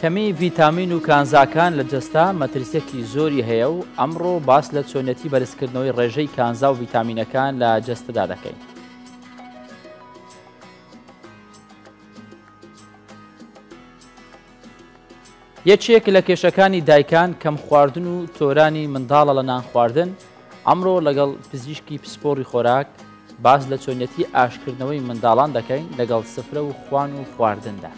کەمی ڤیتامین و کانزاکان لە جەستا مەترسیەکی زۆری هەیە و ئەمڕۆ باس لە چۆنیەتی بەرزکردنەوەی ڕێژەی کانزا و ڤیتامینەکان لە جەستەدا دەکەین. یەکێک لە کێشەکانی دایکان کەم خواردن و تۆرانی منداڵە لە نان خواردن، ئەمڕۆ لەگەڵ پزیشکی پسپۆڕی خۆراک باس لە چۆنیەتی ئاشکردنەوەی منداڵان دەکەین لەگەڵ سفرە و خوان و خواردندا.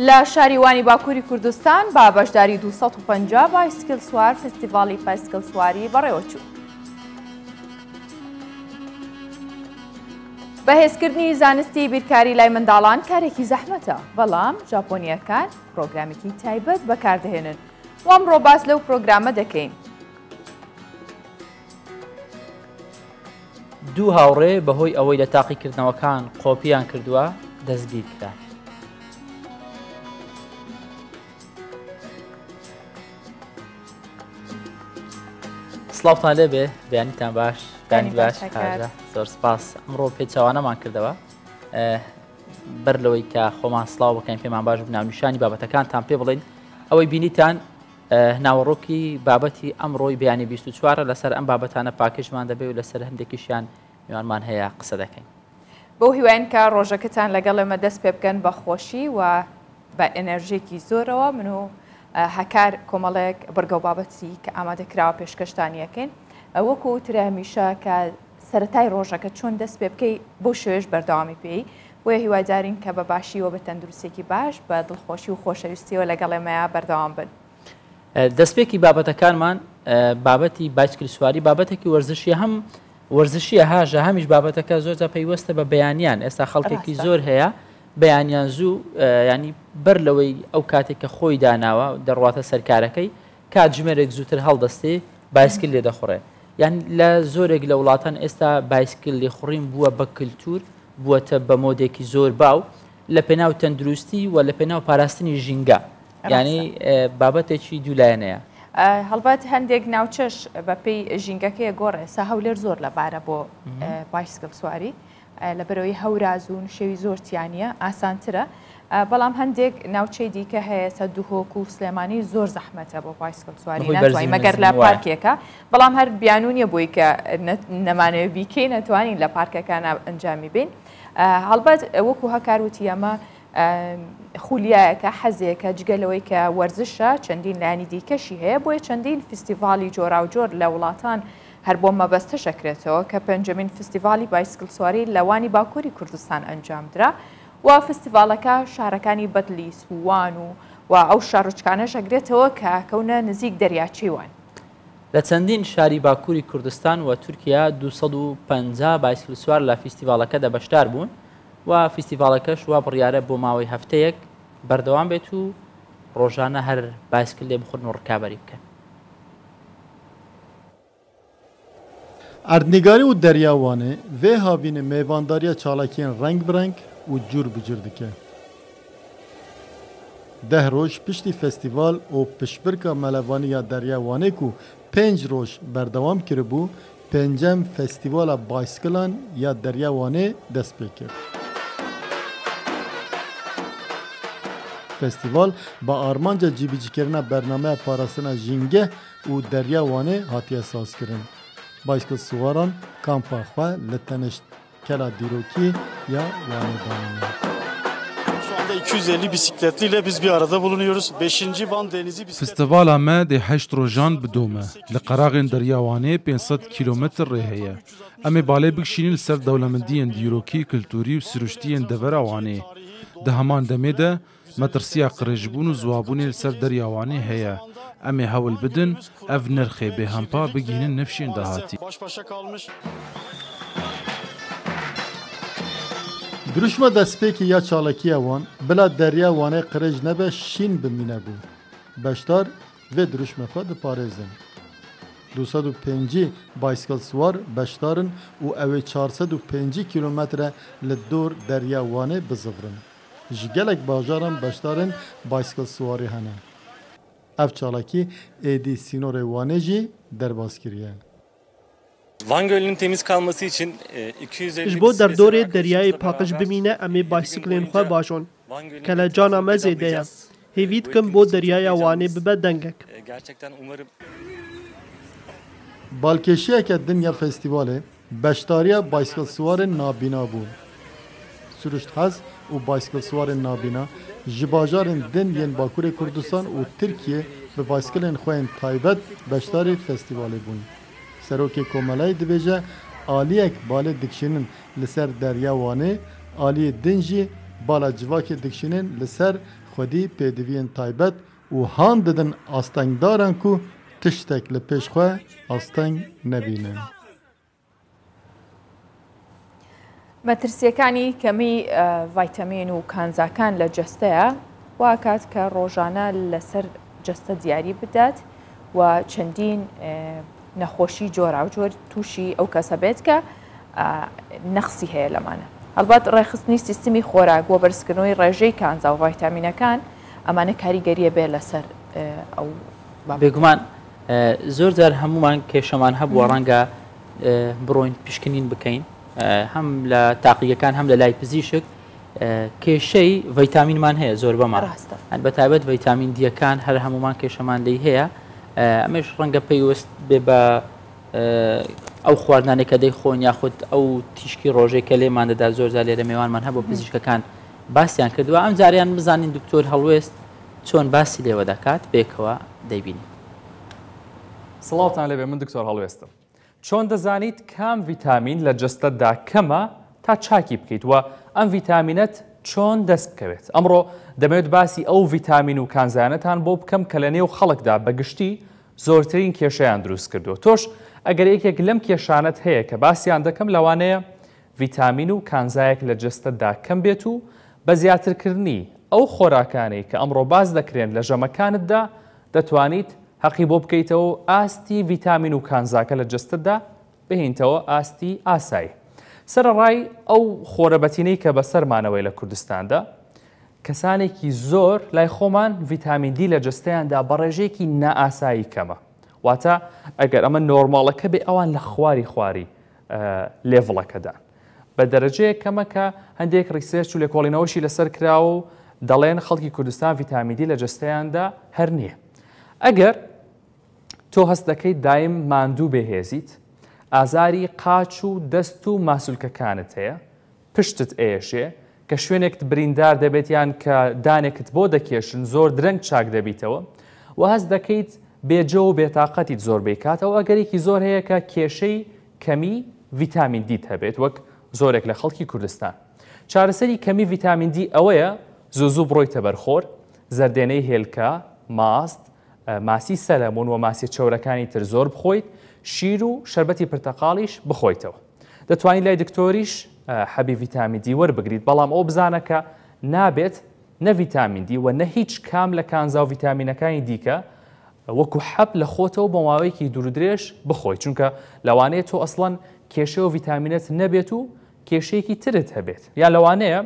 لە شاریوانی باکووری کوردستان با بەشداری 250 بایسکل سوار فستیڤاڵی بایسکل سواری بەڕێوەچوو. بەهێزکردنی زانستی بیرکاری لای منداڵان کارێکی زەحمەتە، بەڵام ژاپۆنیەکان پرۆگرامێکی تایبەت بەکاردەهێنن و ئەمڕۆ باس لەو پرۆگرامە دەکەین. دوو هاوڕێ بەهۆی ئەوەی لە تاقیکردنەوەکان قۆپیان کردووە دەستگیر کرا. سڵاوتان لێبێ، بەیانیتان باش، بەیانی باش، زۆر سپاس. ئەمڕۆ پێچەوانەمان کردەوە بەر لەوەی کە خۆمان سڵاو بکەین پێمان باش ناونیشانی بابەتەکانتان پێ بڵین ئەوەی بینیتان ناوەڕۆکی بابەتی ئەمڕۆی بەیانی 24 لەسەر ئەم بابەتانە پاکشمان دەبێت و لەسەر هەندێکیشیان میوانمان هەیە قسە دەکەین. بەو هیوایین کە ڕۆژەکەتان لەگەڵ ئێمە دەست پێ بکەن بە خۆشی و بە ئێنەرژێکی زۆرەوە من و هەکار کۆمەڵێک بەرگە و بابەتی کە ئامادەکراوە پێشکەشتانیەکەین وەکو وترە هەمیشە کە سەرەتای ڕۆژەکە چۆن دەست پێ بکەی بۆ شوێش بەردەوامی پێی بۆیە هیوادارین کە بە باشیەوە بە تەندروستێکی باش بە دڵخۆشی و خۆشەویستیەوە لەگەڵ ئێمەیە بەردەوام بن. دەستپێکی بابەتەکانمان بابەتی بایسکل سواری بابەتێکی وەرزشی هەم وەرزشیە هاژە هەمیش بابەتەکە زۆرجا پەیوەستە بە بەیانیان. ئێستا خەڵکێکی زۆر هەیە بەیانیان زوو ینی بەر لەوەی ئەو کاتێک کە خۆی داناوە دەڕواتە سەرکارەکەی کاتژمێرێک زووتر هەڵدەستێ بایسکل لێ دەخۆڕێ. یان لە زۆرێک لە وڵاتان ئێستا بایسکل لێخوڕین بووە بە کللتور بووەتە بە مۆدێکی زۆر باو لە پێناو تەندروستی و لە پێناو پاراستنی ژینگە، ینی بابەتێکی دوولایەنەیە. هەڵبەت هەندێک ناوچەش بەپێی ژینگەکەی گۆڕێ سا هەولێر زۆر لەبارە بۆ بایسکل سواری لەبەرەوەی هەورازوون شێوی زۆرتیانە ئاسانترە، بەڵام هەندێک ناوچەی دیکە هەیە سە دوهۆک و سلێمانی زۆر زەحمەتە بۆ بایسکل سواری ناتوانین مەگەر لە پارکێکە، بەڵام هەر بیانونیە بۆی کە نەمانەوە بیکەی نەتوانین لە پارکەکانە ئەنجامی بین. هەڵبەت وەکو هەکاروتی ئەمە خولیایەکە حەزێکە جگەلەوەی کە وەرزشە چەندین لایانی دیکەشی هەیە بۆیە چەندین فستیڤاڵی جۆرا و جۆر لە وڵاتان هەر بۆ مەبەستە شەکرێتەوە کە پێنجەمین فستیڤاڵی بایسکل سواری لەوانی باکووری کوردستان ئەنجامدرا و فستیڤالەکە شارەکانی بەدلی سووان و ئەو شارۆچکانە شەگرێتەوە کە کەونە نزیک دەریاچەیوان. لە چەندین شاری باکووری کوردستان و تورکیا 250 بایسکل سوار لە فستیڤالەکەدا بەشدار بوون و فستیڤالەکەش وا بڕیارە بۆ ماوەی هەفتەیەک بەردەوام بێت و ڕۆژانە هەر بایسکل لێ بخۆن و ڕکابەری بکەن. اردنگاری و دریاوانه وی هاوین میوانداری چالاکین رنگ برنگ و جور بجور دکه. 10 روز پشتی فستیوال و پشبرکا ملوانی یا دریاوانه کو 5 روز بردوام کرده بو پنجم فستیوال بایسکلان یا دریاوانه دست بکرد. فستیوال با آرمانجا جیبیجی کردن برنامه پاراستن جینگه و دریاوانه هاتی اساس کردن. بایسکل سواران کامپا خواه لتنشت کلا دیروکی یا وانه دانه. Şu anda 250 bisikletliyle biz bir arada bulunuyoruz. 5. Van Denizi bisiklet... Festivala me de 8 rojan bidome. Li Qaragên Deryawanê 500 kilometr rê heye. Em ê balê bikişînin li ser dewlemendiyên dîrokî, kulturî û siruştiyên devera Wanê. Di heman demê de metirsiya qirêjbûn û ziwabûnê li ser Deryawanê heye. Em ê hewl bidin, ev nirxê bêhempa bigihînin nifşên dahatî. Baş başa kalmış. Duruşma destpêkî ya çalakiya wan bila derya Wanê qirêj nebe şîn bimîne bû. Beşdar vê duruşma xwe diparêzin. 205 bayskil swar beşdarin û ew ê 405 kilometre li dor derya Wanê bizivrin. Ji gelek bajaran beşdarin bayskil swarî hene. Ev çalakî êdî sînorê Wanê jî derbas kiriye. Van Gölü'nün temiz kalması için 250 ji bo derdorê deryayê paqij bimîne em ê baysiklên xwe bajon ke li cana me zêde ye. Hêvî dikim bo deryaya Wanê bibe dengek. Gerçekten umarım Balkêşiyeke Dinya Festîvalê beşdariya bayskilswarên nabîna bû. Sürüşthez û bayskilswarên nabîna ji bajarên din yên Bakurê Kurdistan û Tirkiye bi bayskilên xwe yên taybet beşdarê festîvalê bûn. Serokê Komelayê dibêje aliyek balê dikşînin li ser derya Wanê, aliyê din jî bala civakê dikşînin li ser xwedî pêdiviyên taybet û han didin astengdaran ku tiştek li pêş xwe asteng nebînin. مەترسیەکانی کەمی ڤایتامین و کانزاکان لە جەستەیە واکات کە ڕۆژانە لەسەر جەستە دیاری بدات و چەندین نەخۆشی جۆرا و جۆر تووشی ئەو کەسە بێت کە نەخسی هەیە لەمانە. هەڵبات ڕێخستنی سیستمی خۆراک بۆ بەرزکردنەوەی ڕێژەی کانزا و ڤایتامینەکان ئەمانە کاریگەریە بێ لەسەر ئەو بێگومان زۆر جار هەمومان کێشەمان هەبووە ڕەنگە بڕۆین پیشکنین بکەین هەم لە تاقیەکان هەم لە لای پزیشک کێشەی ڤایتامینمان هەیە زۆر بەمان بە تایبەت ڤایتامین دیەکان هەر هەمومان کێشەمان لی هەیە ئەمەش ڕەنگە پێیوەست بێ بە ئەو خواردنانێک کە دەیخۆن یاخود ئەو تیشکی ڕۆژێک کە لێمان دەدا زۆر جار لێرە میێوانمان هەبوو پزیشکەکان باسییان کردووە ئەم جاریان بزانین دکتۆر هەڵوێست چۆن باسی لێوە دەکات بێکەوە دەیبینی. سڵاوتان لێبێ من دکتۆر هەڵوێستم. چۆن دەزانیت کام ڤیتامین لە جەستەتدا کەمە تا چاکی بکەیت و ئەم ڤیتامینەت چۆن دەست بکەوێت. ئەمڕۆ دەمەوێت باسی ئەو ڤیتامین و کانزانەتان بۆ بکەم کە لە نێو خەڵکدا بەگشتی زۆرترین کێشەیان دروست کردووە. تۆش ئەگەر یەکێک لەم کێشانت هەیە کە باسییان دەکەم لەوانەیە ڤیتامین و کانزایەک لە جەستەتدا کەم بێت و بە زیاترکردنی ئەو خۆراکانەی کە ئەمڕۆ باز دەکرێن لە ژەمەکانتدا دەتوانیت حەقی بۆ بکەیتەوە ئاستی ڤیتامین و کانزاکە لە جەستتدا بهێنتەوە ئاستی ئاسایی. سەرەڕای ئەو خۆرەبەتینەی کە بەسەرمانەوەی لە کوردستاندا کەسانێکی زۆر لای خۆمان ڤیتامین دی لە جەستەیاندا بە ڕێژەیەکی نائاسایی کەمە. واتە ئەگەر ئەمە نۆرماڵەکە بێ ئەوان لە خواری لێڤڵەکەدان. بە دەرەجەیە کەمە کە هەندێک ڕیسێرچ و لێکۆڵینەوەشی لەسەر کراوە و دەڵێن خەڵکی کوردستان ڤیتامین دی لە جەستەیاندا هەر نییە. ئەگەر تۆ هەست دەکەیت دایم ماندوو بێهێزیت، ئازاری قاچ و دەست و ماسوولکەکانت هەیە، پشتت ئێشێ کە شوێنێکت بریندار دەبێت یان کە دانێکت بۆ دەکێشن زۆر درەنگ چاک دەبیتەوە و هەست دەکەیت بێجە و بێتاقەتیت زۆر بێکاتەوە ئەگەرێکی زۆر هەیە کە کێشەی کەمی ڤیتامین دیت هەبێت وەک زۆرێک لە خەڵکی کوردستان. چارەسەری کەمی ڤیتامین دی ئەوەیە زوو بڕۆیتە بەرخۆر، زەردێنەی هێلکە، ماست، ماسی سەلەمون و ماسی چەورەکانی تر زۆر بخۆیت، شیر و شەربەتی پرتەقاڵیش بخۆیتەوە. دەتوانین لای دکتۆریش حەبی ڤیتامین دی وەربگریت، بەڵام ئەو بزانە کە نابێت نە ڤیتامین دی و نە هیچ کام لە کانزا و ڤیتامینەکانی دیکە وەکو حەب لە خۆتەوە بۆ ماوەیەکی دوور درێژ بخۆیت، چونکە لەوانەیە تۆ ئەسڵەن کێشە و ڤیتامینەت نەبێت و کێشەیەکی ترت هەبێت، یا لەوانەیە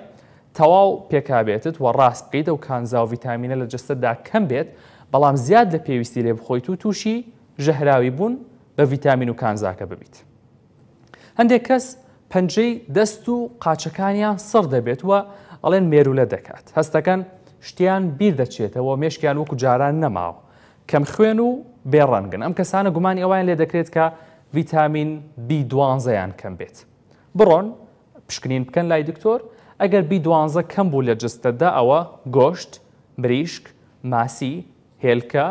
تەواو پێکابێتت و ڕاست بکەیت و کانزا و ڤیتامینە لە جەستەتدا کەم بێت، بەڵام زیاد لە پێویستی لێ بخۆیت و تووشی ژەهراوی بوون بە ڤیتامین و کانزاکە ببیت. هەندێک کەس پەنجەی دەست و قاچەکانیان سڕ دەبێت و ئەڵێن مێرولە دەکات، هەستەکەن شتیان بیر دەچێتەوە مێشکیان وەکو جاران نەماوە، کەم خوێن و بێڕەنگن. ئەم کەسانە گومانی ئەویان لێ دەکرێت کە ڤیتامین B12یان کەم بێت. بڕۆن پشکنین بکەن لای دکتۆر، ئەگەر B12 کەم بوو لە جستەدا ئەوە گۆشت، بریشک، ماسی، هێلکە،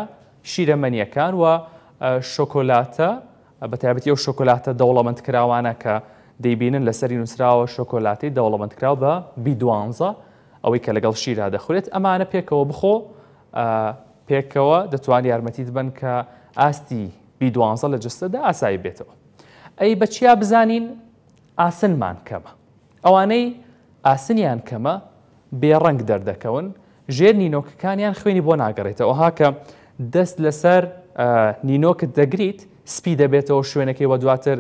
شیرەمەنیەکان و شۆکۆلاتە، بەتایبەتی ئەو شۆکۆلاتە دەوڵەمەندکراوانە کە دەیبینن لەسەری نووسراوە شۆکۆلاتی دەوڵەمەندکراو بە B12 ئەوەی کە لەگەڵ شیرا دەخورێت. ئەمانە پێکەوە بخۆ، پێکەوە دەتوانێت یارمەتیت بن کە ئاستی B12 لە جستەدا ئاسایی بێتەوە. ئەی بەچیا بزانین ئاسنمان کەمە؟ ئەوانەی ئاسنیان کەمە بێڕەنگ دەردەکەون، ژێر نینۆکەکانیان خوێنی بۆ ناگەڕێتەوە. هاکە دەست لەسەر نینۆکت دەگریت سپی دەبێتەوە شوێنەکەی وە دواتر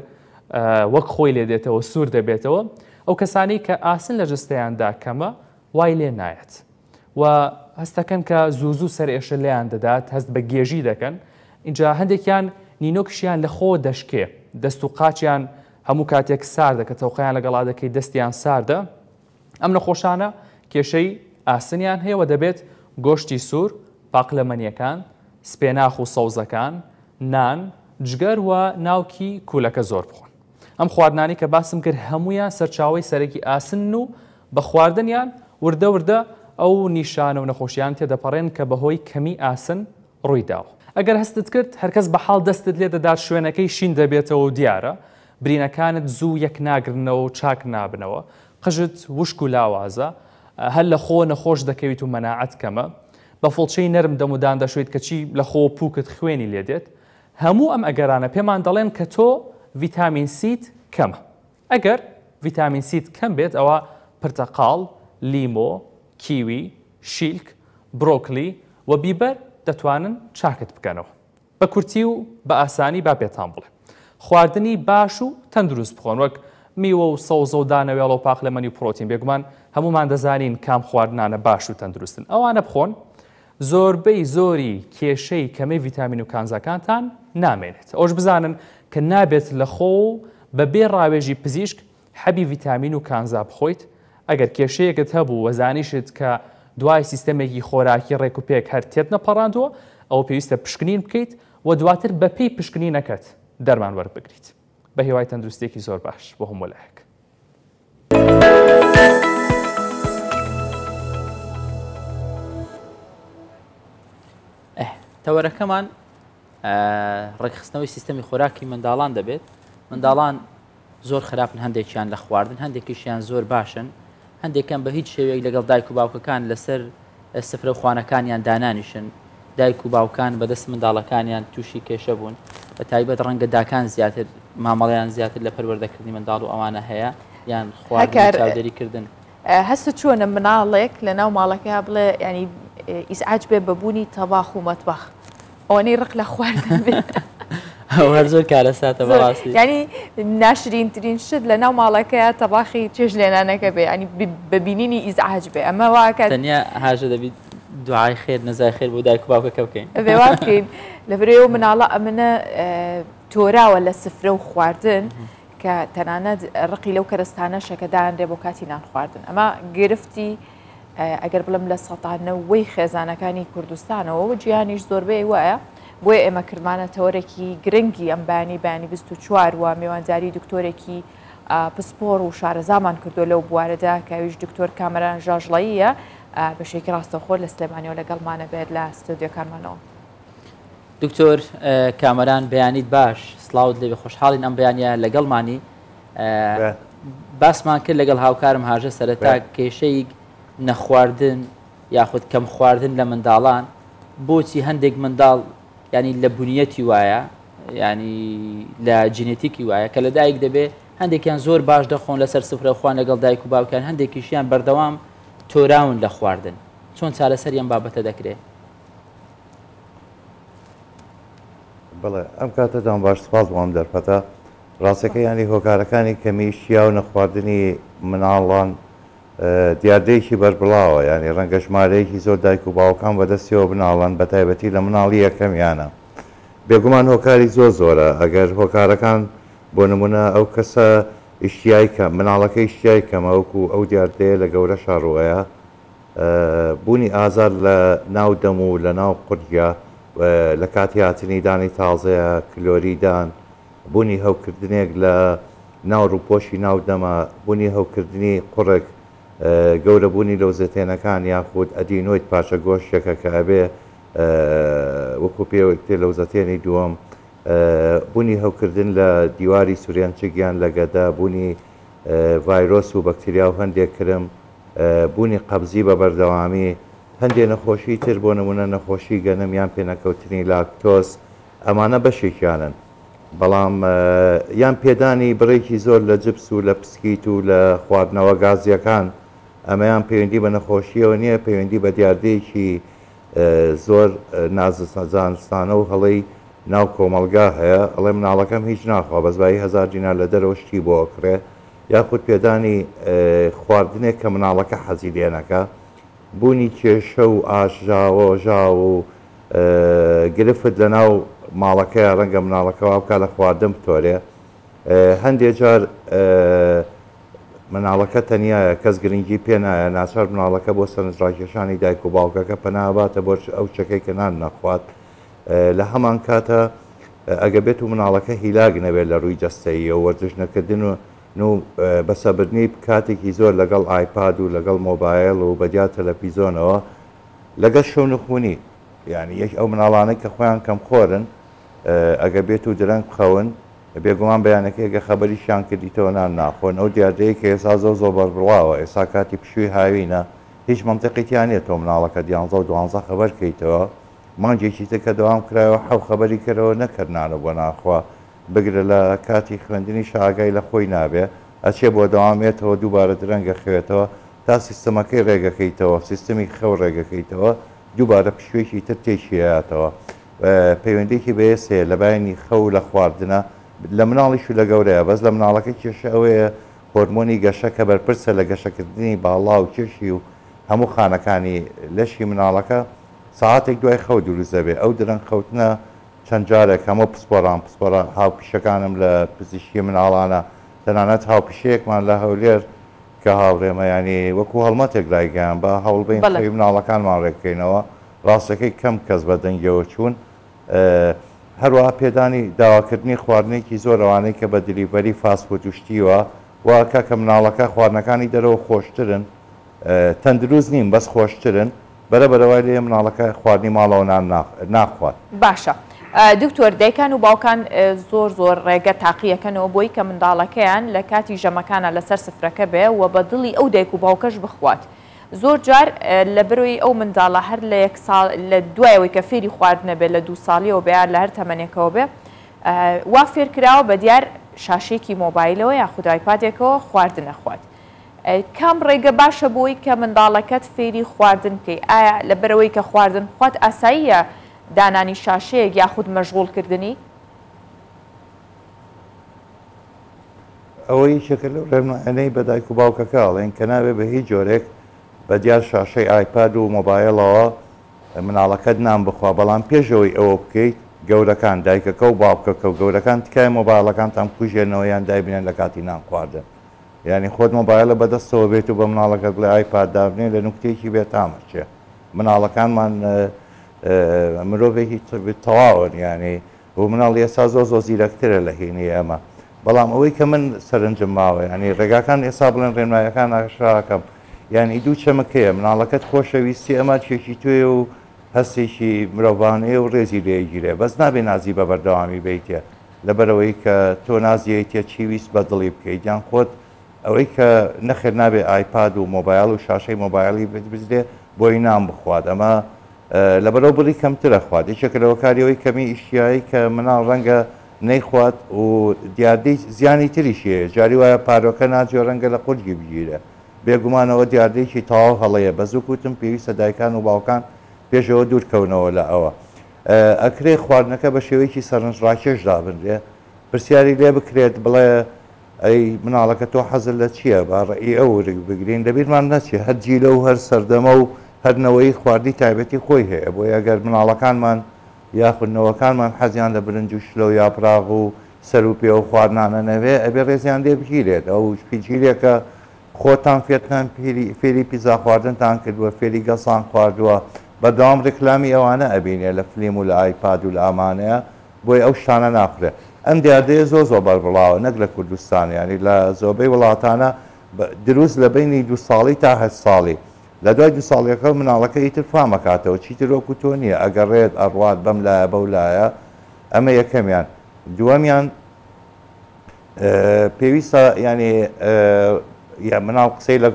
وەک خۆی لێ دێتەوە سوور دەبێتەوە. ئەو کەسانی کە ئاسن لە جستەیاندا کەمە وای لێ نایەت و هەستەکەن کە زوو سەر ئێشە لێیان دەدات، هەست بە گێژی دەکەن. اینجا هەندێکیان نینۆکشیان لە خۆ دەشکێ دەست و قاچیان هەموو کاتێک ساردە کە تەوقەیان لەگەڵا دەکەی دەستیان ساردە ئەم نەخۆشانە کێشەی ئاسنیان هەیە و دەبێت گۆشتی سوور، پاقلەمەنیەکان، سپێناخ و سەوزەکان، نان، جگەر و ناوکی کولەکە زۆر بخۆن. ئەم خواردنانی کە باسم کرد هەمویان سەرچاوی سەرەکی ئاسن و بە خواردنیان وردە وردە ئەو نیشانە و نەخۆشیان تێدەپەڕێن کە بەهۆی کەمی ئاسن ڕوویداوە. ئەگەر هەستت کرد هەرکەس بە حاڵ دەستت لێ دەدات شوێنەکەی شین دەبێتەوە و دیارە برینەکانت زوو یەک ناگرنەوە و چاک نابنەوە، قژت وشک و لاوازە، هەر لە خۆ نەخۆش دەکەویت و مەناعەت کەمە، بە فڵچەی نەرم دەمودان دەشوێت کەچی لە خۆ پووکت خوێنی لێ دێت. هەموو ئەم ئەگەرانە پێمان دەڵێن کە تۆ ڤیتامین سیت کەمە. ئەگەر ڤیتامین سیت کەم بێت ئەوە پرتەقاڵ، لیمۆ، کیوی، شیلک، برۆکلی و بیبەر دەتوانن چاکت بکەنەوە. بە کورتی و بە ئاسانی با پێتان بڵێ خواردنی باش و تەندروست بخۆن، وەک میوە و سەوزە و دانەوێڵە و پاقلەمەنی و پرۆتین. بێگومان هەمومان دەزانین کام خواردنانە باش و تەندروستن. ئەوانە بخۆن زۆربەی زۆری کێشەی کەمەی ڤیتامین و کانزەکانتان نامێنێت. ئەوش بزانن کە نابێت لە خۆ بەبێ ڕاوێژی پزیشک حەبی ڤیتامین و کانزا بخۆیت. ئەگەر کێشەیەکت هەبوو وەزانیشت کە دوای سیستەمێکی خۆراکی ڕێک و پێک هەر تێت نەپەڕاندووە ئەو پێویستە پشکنین بکەیت و دواتر بە پێی پشکنینەکەت دەرمان وەربگریت. بە هیوای تەندروستێکی زۆر باش بۆ هەموو لایەک. تەوەرەکەمان ڕێکخستنەوەی سیستەمی خۆراکی منداڵان دەبێت. منداڵان زۆر خراپن، هەندێکیان لە خواردن، هەندێکیشیان زۆر باشن، هەندێکیان بە هیچ شێوەیەک لەگەڵ دایک و باوکەکان لەسەر سفرە و خوانەکانیان دانانیشن. دایک و باوکان بەدەست منداڵەکانیان تووشی کێشە بوون، بە تایبەت ڕەنگە داکان زیاتر مامەڵیان زیاتر لە پەروەردەکردنی منداڵ و ئەوانە هەیە یان خواردن چاودێریکردن. هەستە چۆنە مناڵێک لە ناو ماڵەکە بڵێ ینی ئیسعاج بێ بەبوونی تەباخ و مەتبەخ ئەوەنەی ڕق لە خواردن بێت. هەر زۆر کارەساتە بەڕاستی. ینی ناشرینترین شت لە ناو ماڵەکەیە تەباخی چێژ لێنانەکە بێ، ینی ببینینی ئیزعاج بێ. ئەمە واکە تەنیا هاژە دەبیت دوعای خێر نەزای خێر بۆ دایک و باوکەکە بکەین. بێوا بکەین لەبەرەوە مناڵە ئەمنە تۆراوە لە سفرە و خواردن کە تەنانەت ڕقی لەو کەرستانە شەکەدانرێ بۆ کاتی نان خواردن. ئەمە گرفتی ئەگەر بڵم لە سەتانەوەی خێزانەکانی کوردستانەوە گیانیش زۆربەی وایە. بۆیە ئێمە کردمانە تەوەرێکی گرنگی ئەم بانی 24 و میێوانجاری دکتۆرێکی پسپۆر و شارەزامان کردو لەو بوارەدا کە ئەویش دکتۆر کامەران ژاژڵەییە بەشێکی ڕاستەخۆر لە سلێمانیەوە لەگەڵمانە بێت لە ستودیۆکانمانەوە. دکتۆر کامەران بەیانیت باش، سڵاوت لێبێ، خۆشحاڵین ئەم بەیانە لەگەڵمانی. باسمان کرد لەگەڵ هاوکارم هاژە سەرەتا کێشەی نەخواردن یاخود کەم خواردن لە منداڵان بۆچی هەندێک منداڵ ینی لە بنیەتی وایە ینی لە جینێتیکی وایە کە لە دایک دەبێ هەندێکیان زۆر باش دەخۆن لەسەر سفرە خوان لەگەڵ دایک و باوکیان، هەندێکیشیان بەردەوام تۆراون لە خواردن. چۆن چارەسەر ئەم بابەتە دەکرێت؟ بڵێ ئەم کاتەدان باش سپاس بۆم دەرفەتە ڕاستەکە ینی هۆکارەکانی کەمی شیا و نەخواردنی مناڵان دیاردەیەکی بەربڵاوە، ینی ڕەنگە ژمارەیەکی زۆر دایک و باوکان بەدەستیەوە بناڵان بە تایبەتی لە مناڵی یەکەمیانە. بێگومان هۆکاری زۆر زۆرە. ئەگەر هۆکارەکان بۆ نمونە ئەو کەسە ئیشتیای کەم مناڵەکە ئیشتیای کەمەوەکو ئەو دیاردەیە لە گەورە شاڕوەیە بوونی ئازار لە ناو دەم و لە ناو قوریا لە کاتی هاتنی دانی تازەیە کلۆریدان، بوونی هەوکردنێک لە ناو ڕووپۆشی ناو دەمە، بوونی هەوکردنی قوڕێک، گەورەبوونی لەوزەتێنەکان یاخود ئەدینۆیت پاشە گۆشتێکە کە ئەبێ وەکو پێوەکتێ لەوزەتێنی دووەم، بوونی هەوکردن لە دیواری سووریانچگیان لەگەدا، بوونی ڤایرۆس و بەکتریا و هەندێک کرم، بوونی قەبزی بە بەردەوامی، هەندێک نەخۆشی تر بۆ نمونە نەخۆشی گەنم یان پێنەکەوتنی لاکتۆز، ئەمانە بەشێکیانن. بەڵام یان پێدانی بڕێکی زۆر لە جبس و لە پسکیت و لە خواردنەوە گازیەکان، ئەمەیان پەیوەندی بە نەخۆشیەوە نییە، پەیوەندی بە دیاردەیەکی زۆر نازانستانە و هەڵەی ناو کۆمەلگا هەیە. ئەڵێ مناڵەکەم هیچ ناخوا بەزبایی 1000 دینار لە دەرەوە شتی بۆ ئەکرێ، یاخود پێدانی خواردنێک کە مناڵەکە حەزی لێنەکە، بوونی کێشە و ئاژاوە ژاو و گرفت لە ناو ماڵەکەی ڕەنگە مناڵەکەەوە بکە لە خواردن بتۆرێ. هەندێک جار مناڵەکە تەنیا کەس گرنگی پێ نایە ناچار مناڵەکە بۆ سەرنجڕاکێشانی دایک و باوکەکە پەناباتە بۆ ئەو چەکەی کە نان نەخوات لە هەمان کاتە ئەگە بێت و مناڵەکە هیلاگ نەبێت لە ڕووی جەستەیی و وەرزش نەکردن و بەسەبردنی کاتێکی زۆر لەگەڵ ئایپاد و لەگەڵ مۆبایل و بەدیا تەلەڤیزۆنەوە لەگەڵ شەو نخوونی یعنی یەک ئەو مناڵانەی کە خۆیان کەم خۆرن ئەگە بێت و درەنگ بخەون بێگومان بەیانەکەیگە خەبەریشیان کردیتەوە نان ناخۆن ئەو دیاردەیە کە ئێستا زۆر بەربڵاوە ئێستا کاتی پشووی هاوینە هیچ منتەقیتیان نێت تۆ مناڵەکە 11 و 12 خەبەر کەیتەوە مانجێکی تر کە دەوام کرایەوە حەو خەبەری کردەوە نەکردنانە بۆ ناخوا بگرە لە کاتی خوێندنی شاگای لە خۆی نابێ ئەچێ بۆ دەوامێتەوە دووبارە درەنگە خوێتەوە تا سیستەمەکەی ڕێگەکەیتەوە سیستمی خەو ڕێگەکەیتەوە دووبارە پشوێکی تر تێشیاتەوە پەیوەندێکی بەیەسێ لە بایانی خەو لە خواردنە لە مناڵیش و لە گەورەیە بەس لە مناڵەکە کێشە ئەوەیە هۆرمۆنی گەشە کە بەرپرسە لە گەشەکردنی باڵا و کێشی و هەموو خانەکانی لەشی مناڵەکە ساعتێک دوای خەو دروست دەبێت ئەو درەنگ خەوتنە چەند جارێک هەموو پسپۆرە هاوپیشەکانم لە پزیشکی مناڵانە تەنانەت هاوپیشەیەکمان لە هەولێر کە هاوڕێمە ینی وەکو هەڵمەتێک لایگەیان بە هەوڵبین خەوی مناڵەکانمان ڕێکەکەینەوە ڕاستەکەی کەم کەس بە دەنگەوە چوون هەروەها پێدانی داواکردنی خواردنێکی زۆر ئەوانەی کە بە دلیڤەری فاستفود توشتیوە واکە کە مناڵەکە خواردنەکانی دەرەوە خۆشترن تەندروست نین بەس خۆشترن بەرەبەرەوەی لێ مناڵەکە خواردنی ماڵەوە ناخوات باشە دکتۆر دایکان و باوکان زۆر ڕێگە تاقیەکەنەوە بۆی کە منداڵەکەیان لە کاتی ژەمەکانە لەسەر سفرەکە بێ و بە دڵی ئەو دایک و باوکەش بخوات زۆر جار لە بەرۆی ئەو منداڵە هەر لە یەک ساڵ لە دوایەوەی کە فێری خواردنە بێ لە 2 ساڵیەوە بەیان لە هەر تەمەنێکەوە بێ وا فێرکراوە بە دیار شاشێکی مۆبایلەوە یاخود ئایپادێکەوە خواردن نەخوات کام ڕێگە باشە بۆی کە منداڵەکەت فێری خواردن بکەی ئایا لە بەرەوەی کە خواردن خوات ئاساییە دانانی شاشەیەک یاخود مەشغوڵکردنی ئەوەی شەکە لەو ڕێنمایانەی بە دایک و باوکەکەڵێن کە نابێت بە هیچ جۆرێک بە دیار شاشەی ئایپاد و مۆبایلەوە مناڵەکەت نان بخوا بەڵام پێشەوەی ئەوە بکەیت گەورەکان دایکەکە و باوکەکە و گەورەکان تکای مۆبایلەکانتان کوژێنەوەیان دایبنێن لە کاتی نان خواردن یعنی خۆت مۆبایلە بەدەستەوە بێت و بە مناڵەکەت لە ئایپاد دابنێ لە نوکتێکی بێتامەچێ مناڵەکانمان مرۆڤێکی تەواون ینی بۆ مناڵ ئێستا زۆر زیرەکترە لە هینی ئەمە بەڵام ئەوەی کە من سەرنجم ماوە ینی ڕێگاکان ئێستا بڵێن ڕێنمایەکان ئاشراکەم یعنی دوو چەمەکەیە مناڵەکەت خۆشەویستی ئەمە کێکی توێ و هەستێکی مرۆڤانەیە و ڕێزی لێگیرێ بەس نابێ نازی بە بەردەوامی بیتێ لەبەرەوەی کە تۆ نازیەیتە چیویست بە دڵی بکەیت یان خۆت ئەوەی کە نەخێر نابێ ئایپاد و مۆبایل و شاشەی مۆبایلی بزرێ بۆی نام بخوات ئەمە لەبەرەوە بڵی کەمترە خوات یەکێکەوە کاریەوەی کەمی ئیشتیایی کە مناڵ ڕەنگە نەیخوات و دیاردەی زیانی تریشیە جاری وایە پارۆکە ناجێ ڕەنگە لە قورگی بگیرە بێگومانەوە دیاردەیەکی تەواو هەڵەیە بە زووکوتم پێویستە دایکان و باوکان پێشەوە دوورکەونەوە لە ئەوە ئەکرێ خواردنەکە بە شێوەیەکی سەرنجڕاکێش دابنرێ پرسیاری لێ بکرێت بڵێ ئەی مناڵەکە تۆ حەزر لە چییە باڕێی ئەو بگرین دەبیرمان نەچێ هەر جیلە و هەر سەردەمە و هەرنەوەی خواردی تایبەتی خۆی هەیە بۆ ئەگەر مناڵەکانمان یاخودنەوەکانمان حەزیان لە برنج و شلە و یاپراغ و سەر و پێ و خواردنانە نەوێ ئەبێ ڕێزیان لێ بگیرێت ئەو پیجیلێکە خۆتان فێتان فێری پیزا خواردنتان کردووە فێری گەسان خواردووە بەدەوام ڕێکلامی ئەوانە ئەبینێ لە فلیم و لە ئایپاد و لە ئامانەیە بۆی ئەو شتانە ناخرێت ئەم دیاردەیە زۆر بەربڵاوە نەک لە کوردستان ینی لە زۆربەی وڵاتانە دروست لە بینی 2 ساڵی تا 8 ساڵی لە دوای 2 ساڵیەکە مناڵەکە ئیتر فامەکاتەوە چیتر وەکو تۆ نییە ئەگەڕێت ئەڕوات بەم لایە بەو لایە ئەمە یەکەمیان دووەمیان پێویستە ینی مناڵ قسەی لە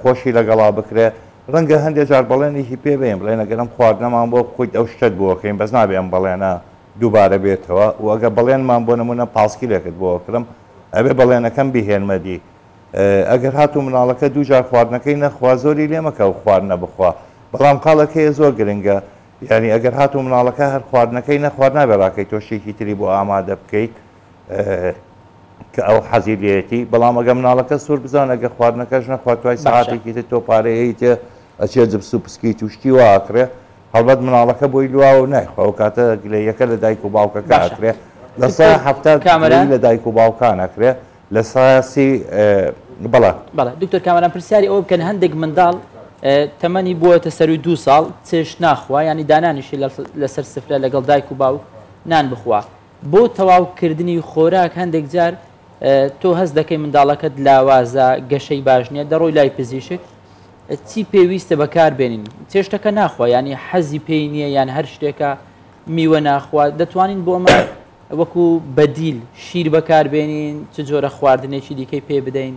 خۆشی لەگەڵا بکرێ ڕەنگە هەندێک جار بەڵێنێکی پێ بێن بڵێن ئەگەرم خواردنەمان بۆ بخۆیت ئەو شتت بۆکەین بەس نابێ ئەم بەڵێنە دووبارە بێتەوە و ئەگە بەڵێنمان بۆ نمونە پاسکیلێکت بۆ کرم ئەبێ بەڵێنەکەم بیهێنمەدی ئەگەر هاتوو مناڵەکە دوو جار خواردنەکەی نەخوا زۆری لێمەکە و خواردنە بخوا بەڵام قاڵەکەی زۆر گرنگە یعنی ئەگەر هاتوو مناڵەکە هەر خواردنەکەی نەخوارد نابێڕاکەی تۆشێکی تری بۆ ئامادە بکەیت کە ئەو حەزی لێتی بەڵام ئەگە مناڵەکە سوور بزان ئەگە خواردنەکەش نەخوات توای ساعتێکی تر تۆ پارەیەیتە ئەچێ جبس و پسکی توشتی واکرێ هەڵبەت مناڵەکە بۆی لواوە نایخوا و کاتە گلەیەکە لە دایک و باوکەکە ئەکرێ لە سایە هەفتاد لە دایک و باوکانەکرێ لە سایەسی بەڵێ دکتۆر کامەران پرسیاری ئەوە بکەن هەندێک منداڵ تەمەنی بووەتە سەروی 2 ساڵ چێش ناخوا ینی دانانیشی لەسەر سفرە لەگەڵ دایک و باوک نان بخوا بۆ تەواوکردنی خۆراک هەندێک جار تۆ هەست دەکەی منداڵەکەت لاوازە گەشەی باش نییە دەڕۆی لای پزیشک چی پێویستە بەکاربێنین چێشتەکە ناخوا ینی حەزی پێی نییە یان هەر شتێکە میوە ناخوا دەتوانین بۆ ئەمە وەکو بەدیل شیر بەکاربێنین چ جۆرە خواردنێکی دیکەی پێ بدەین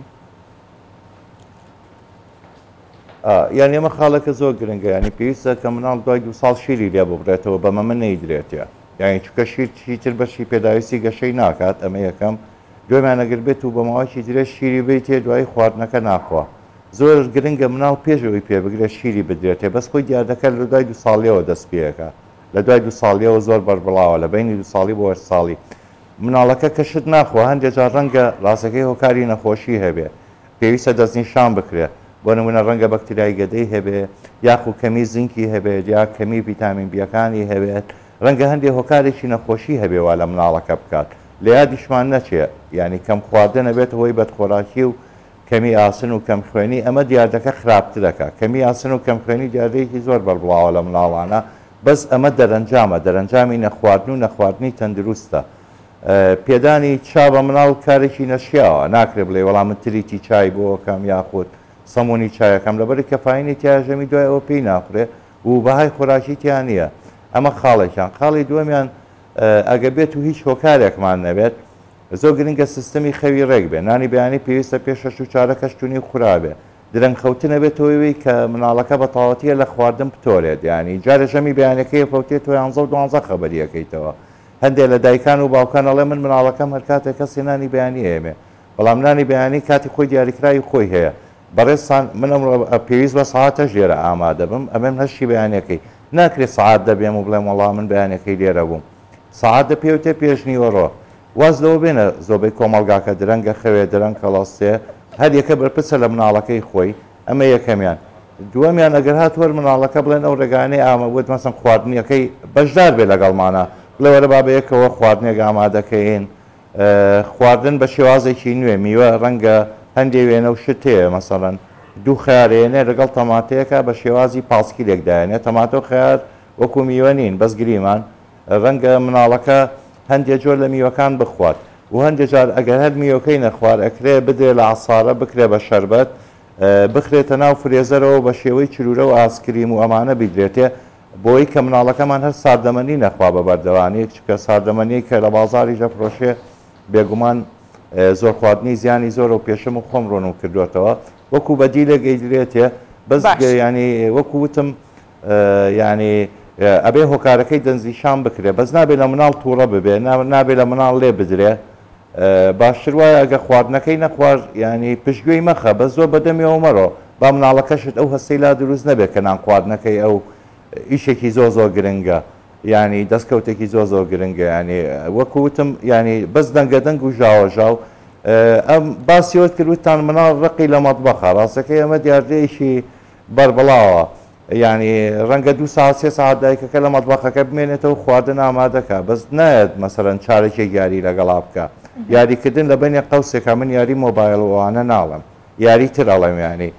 یان ئێمە خاڵەکە زۆر گرنگە ینی پێویستە کە مناڵ دوای 2 ساڵ شیری لێ ببرێتەوە بەمە من نەیدرێتە یانی چکە شیر چیتر بەشی پێداویستی گەشەی ناکات ئەمە یەکەم دوێمانەگەر بێت و بەماوەکی درێژ شیری بێتێ دوای خواردنەکە ناخوا زۆر گرنگە مناڵ پێشەوەی پێ بگرێت شیری بدرێتێ بەس خۆی دیاردەکە لە دوای 2 ساڵیەوە دەست پێەکە لە دوای 2 ساڵیەوە زۆر بەربڵاوە لە بینی 2 ساڵی بۆ 8 ساڵی مناڵەکە کەشت ناخوا هەندێک جار ڕەنگە ڕاستەکەی هۆکاری نەخۆشی هەبێ پێویستە دەستنیشان بکرێت بۆ نمونە ڕەنگە بەکتریای گەدەی هەبێ یاخو کەمی زینکی هەبێت یا کەمی ڤیتامین بیەکانی هەبێت ڕەنگە هەندێک هۆکارێکی نەخۆشی هەبێ وا لە مناڵەکە بکات لە یادیشمان نەچێت ینی کەم خواردن ئەبێت هۆی بەدخۆراکی و کەمی ئاسن و کەم خوێنی ئەمە دیاردەکە خراپترەکە کەمی ئاسن و کەم خوێنی دیاردەیەکی زۆر بەربڵاوە لە مناڵانە بەس ئەمە دەرەنجامی نەخواردن و نەخواردنی تەندروستە پێدانی چا بە مناڵ کارێکی نەشیاوە ناکرێت بڵێ وەڵام من تریتی چای بۆکەم یاخود سەمونی چایەکەم لەبەری کەفاینی تیاژەمی دوای ئەوە پێی ناخورێ و بەهای خۆراکی تیان نییە ئەمە خاڵێکیان خاڵی دووەمیان ئەگە بێت و هیچ هۆکارێکمان نەبێت زۆر گرنگە سیستەمی خەوی ڕێک بێ نانی بەیانی پێویستە پێش 4 کەشتونی خورابێ درەنگ خەوتنە بێتەوەی کە مناڵەکە بە تاوەتیە لە خواردن بتۆرێت ینی جارە ژەمی بەیانەکەی فەوتێت تۆ 11 خەبەریەکەیتەوە هەندێک لە دایکان و باوکان ئەڵێ من مناڵەکەم هەر کاتێک کەسی نانی بەیانی ئێمێ بەڵام نانی بەیانی کاتی خۆی دیاریکراوی خۆی هەیە بەڕێستان من پێویست بە ساعتە ژێرە ئامادە بم ئەمەم هەشی بەیانەکەی ناکرێت سعات دەبێم و بڵێم وەڵام من بەیانەکەی لێرە بووم سعات دە پێوتێ پێشنیوەڕۆ واز لەوە بێنە زۆبەی کۆمەلگاکە درەنگە خەوێ درەنگ کەڵاستێ هەر یەکە بەرپرسە لە مناڵەکەی خۆی ئەمە یەکەمیان دووەمیان ئەگەر هاتووەر مناڵەکە بڵێن ئەو ڕێگانەی ئامەوت مەسەن خواردنیەکەی بەشدار بێ لەگەڵمانە بڵێ وەرە با بەیەکەوە خواردنێک ئامادەکەین خواردن بە شێوازێکی نوێ میوە ڕەنگە هەندێک وێنە و شت هەیە مەسەڵەن 2 خیارێنێ لەگەڵ تەماتەیەکە بە شێوازی پاسکیلێکدایێنێ تەماتە و خیار وەکو میوە نین بەس گریمان ڕەنگە مناڵەکە هەندێک جۆر لە میوەکان بخوات و هەندێک جار ئەگەر هەر میوەکەی نەخوار ئەکرێ بدرێ لە عسارە بکرێ بە شەربەت بخرێتە ناو فرێزەرەوە بە شێوەی چرورە و ئاسکریم و ئەمانە بیدرێتێ بۆی کە مناڵەکەمان هەر ساردەمەنی نەخوا بە بەردەوانی چکە ساردەمەنی کە لە بازاری ژەفرۆشێ بێگومان زۆر خواردنی زیانی زۆر و پێشم و خۆم ڕۆن و کردوێتەوە وەکو بەدیلە گەیدرێتێ بەس ینی وەکو وتم ینی ئەبێ هۆکارەکەی دەنجیشان بکرێ بەس نابێت لە مناڵ تووڕە ببێ نابێت لە مناڵ لێ بدرێ باشتر وایە ئەگە خواردنەکەی نەخوارد ینی پشتگوێی مەخە بە زۆر بەدەمیەوە مەڕۆ با مناڵەکەشت ئەو هەستەی لا دروست نەبێت کە نان خواردنەکەی ئەو ئیشێکی زۆر گرنگە ینی دەستکەوتێکی زۆر گرنگە ینی وەکو وتم ینی بەس دەنگەدەنگ و ژاوەژاو ئەم باسیەوەت کردوتان مناڵ ڕقی لە مەطبەخە ڕاستەکەی ئەمە دیاردەیەکی بەربڵاوە ینی ڕەنگە 2 ساعت 3 ساعت دایکەکە لە مەطبەخەکە بمێنێتەوە خواردن ئامادەکە بەس نایەت مەسەرەن چارەکێک یاری لەگەڵا بکە یاریکردن لە بینێ قەوسێکە من یاری مۆبایلوانە ناڵم یاری تر ئەڵێم ینی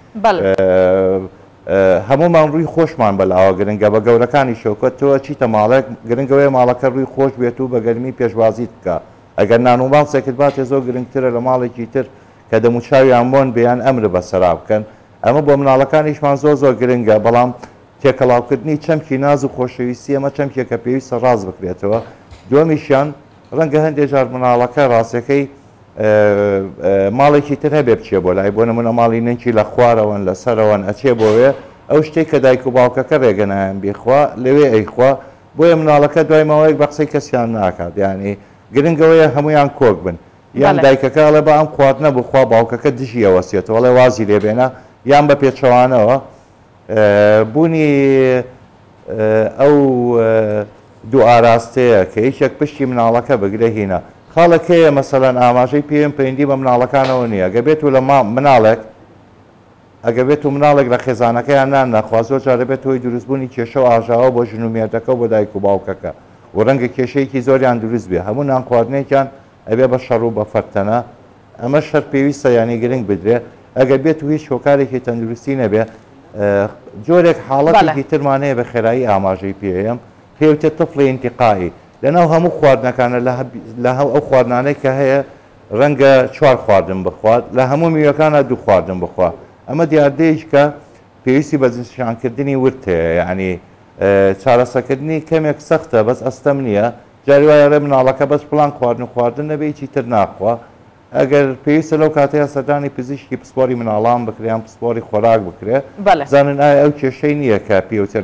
هەمومان ڕووی خۆشمان بەلاوە گرنگە بە گەورەکانی شەوکەت تۆ چیتە ماڵێک گرنگەوەی ماڵەکە ڕووی خۆش بێت و بە گەرمی پێشوازیت بکە ئەگەر نانوماڵ سێکت باتێ زۆر گرنگترە لە ماڵێکی تر کە دەموچاویان بۆن بیان ئەمر بەسەرا بکەن ئەمە بۆ مناڵەکانیشمان زۆر گرنگە بەڵام تێکەڵاوکردنی چەمکی ناز و خۆشەویستی ئەمە چەمکێکە پێویستە ڕاز بکرێتەوە دووەمیشیان ڕەنگە هەندێک جار مناڵەکە ڕاستەکەی ماڵێکی تر هەبێ بچێ بۆ لای بۆ نمونە ماڵی ننکی لە خوارەوەن لە سەرەوەن ئەچێ بۆوێ ئەو شتێک کە دایک و باوکەکە ڕێگەنایان بیخوا لەوێ ئەیخوا بۆیە مناڵەکە دوای ماوەیەک بە قسەی کەسیان ناکات ینی گرنگەوەیە هەمویان کۆک بن یان دایکەکە ئەڵێ بە ئەم خواردنە بخوا باوکەکە دژی ئەوەسێتەوە ئەڵێ وازی لێبێنە یان بە پێچەوانەوە بوونی ئەو دوو ئاراستەیە کە هیچێک پشتی مناڵەکە بگرە هینە خاڵەکەیە مەسەلەن ئاماژەی پێم پەیوەندی بە مناڵەکانەوە نییە ئەگە بێت و لە مناڵێک ئەگە بێت و مناڵێک لە خێزانەکەیان نان نەخوا زۆر جارە بێت هۆی دروستبوونی کێشە و ئاژاوە بۆ ژن و مێردەکە و بۆ دایک و باوکەکە و ڕەنگە کێشەیەکی زۆریان دروست بێ هەموو نان خواردنێکیان ئەبێ بە شەڕ و بە فەرتەنە ئەمە شەر پێویستە یانی گرنگ بدرێ ئەگەر بێت و هیچ هۆکارێکی تەندروستی نەبێ جۆرێک حاڵەتێکی ترمانەیە بە خێرایی ئاماژەی پێم پێوتێت تفڵی ئینتیقایی لەناو هەموو خواردنەکانە لە ئەو خواردنانەی کە هەیە ڕەنگە 4 خواردن بخوات لە هەموو میوەکانە 2 خواردن بخوا ئەمە دیاردەیەش کە پێویستی بە شانکردنی ورد هەیە یعنی چارەسەکردنی کەمێک سەختە بەس ئەستەم نییە جاری وایە ڕێ مناڵەکە بەس پڵان خواردن نەبێکی تر ناخوا ئەگەر پێویستە لەو کاتەیە سەردانی پزیشکی پسپۆری مناڵان بکریان پسپۆری خۆراک بکرێت زانن ئایا ئەو کێشەی نییە کە پێوتە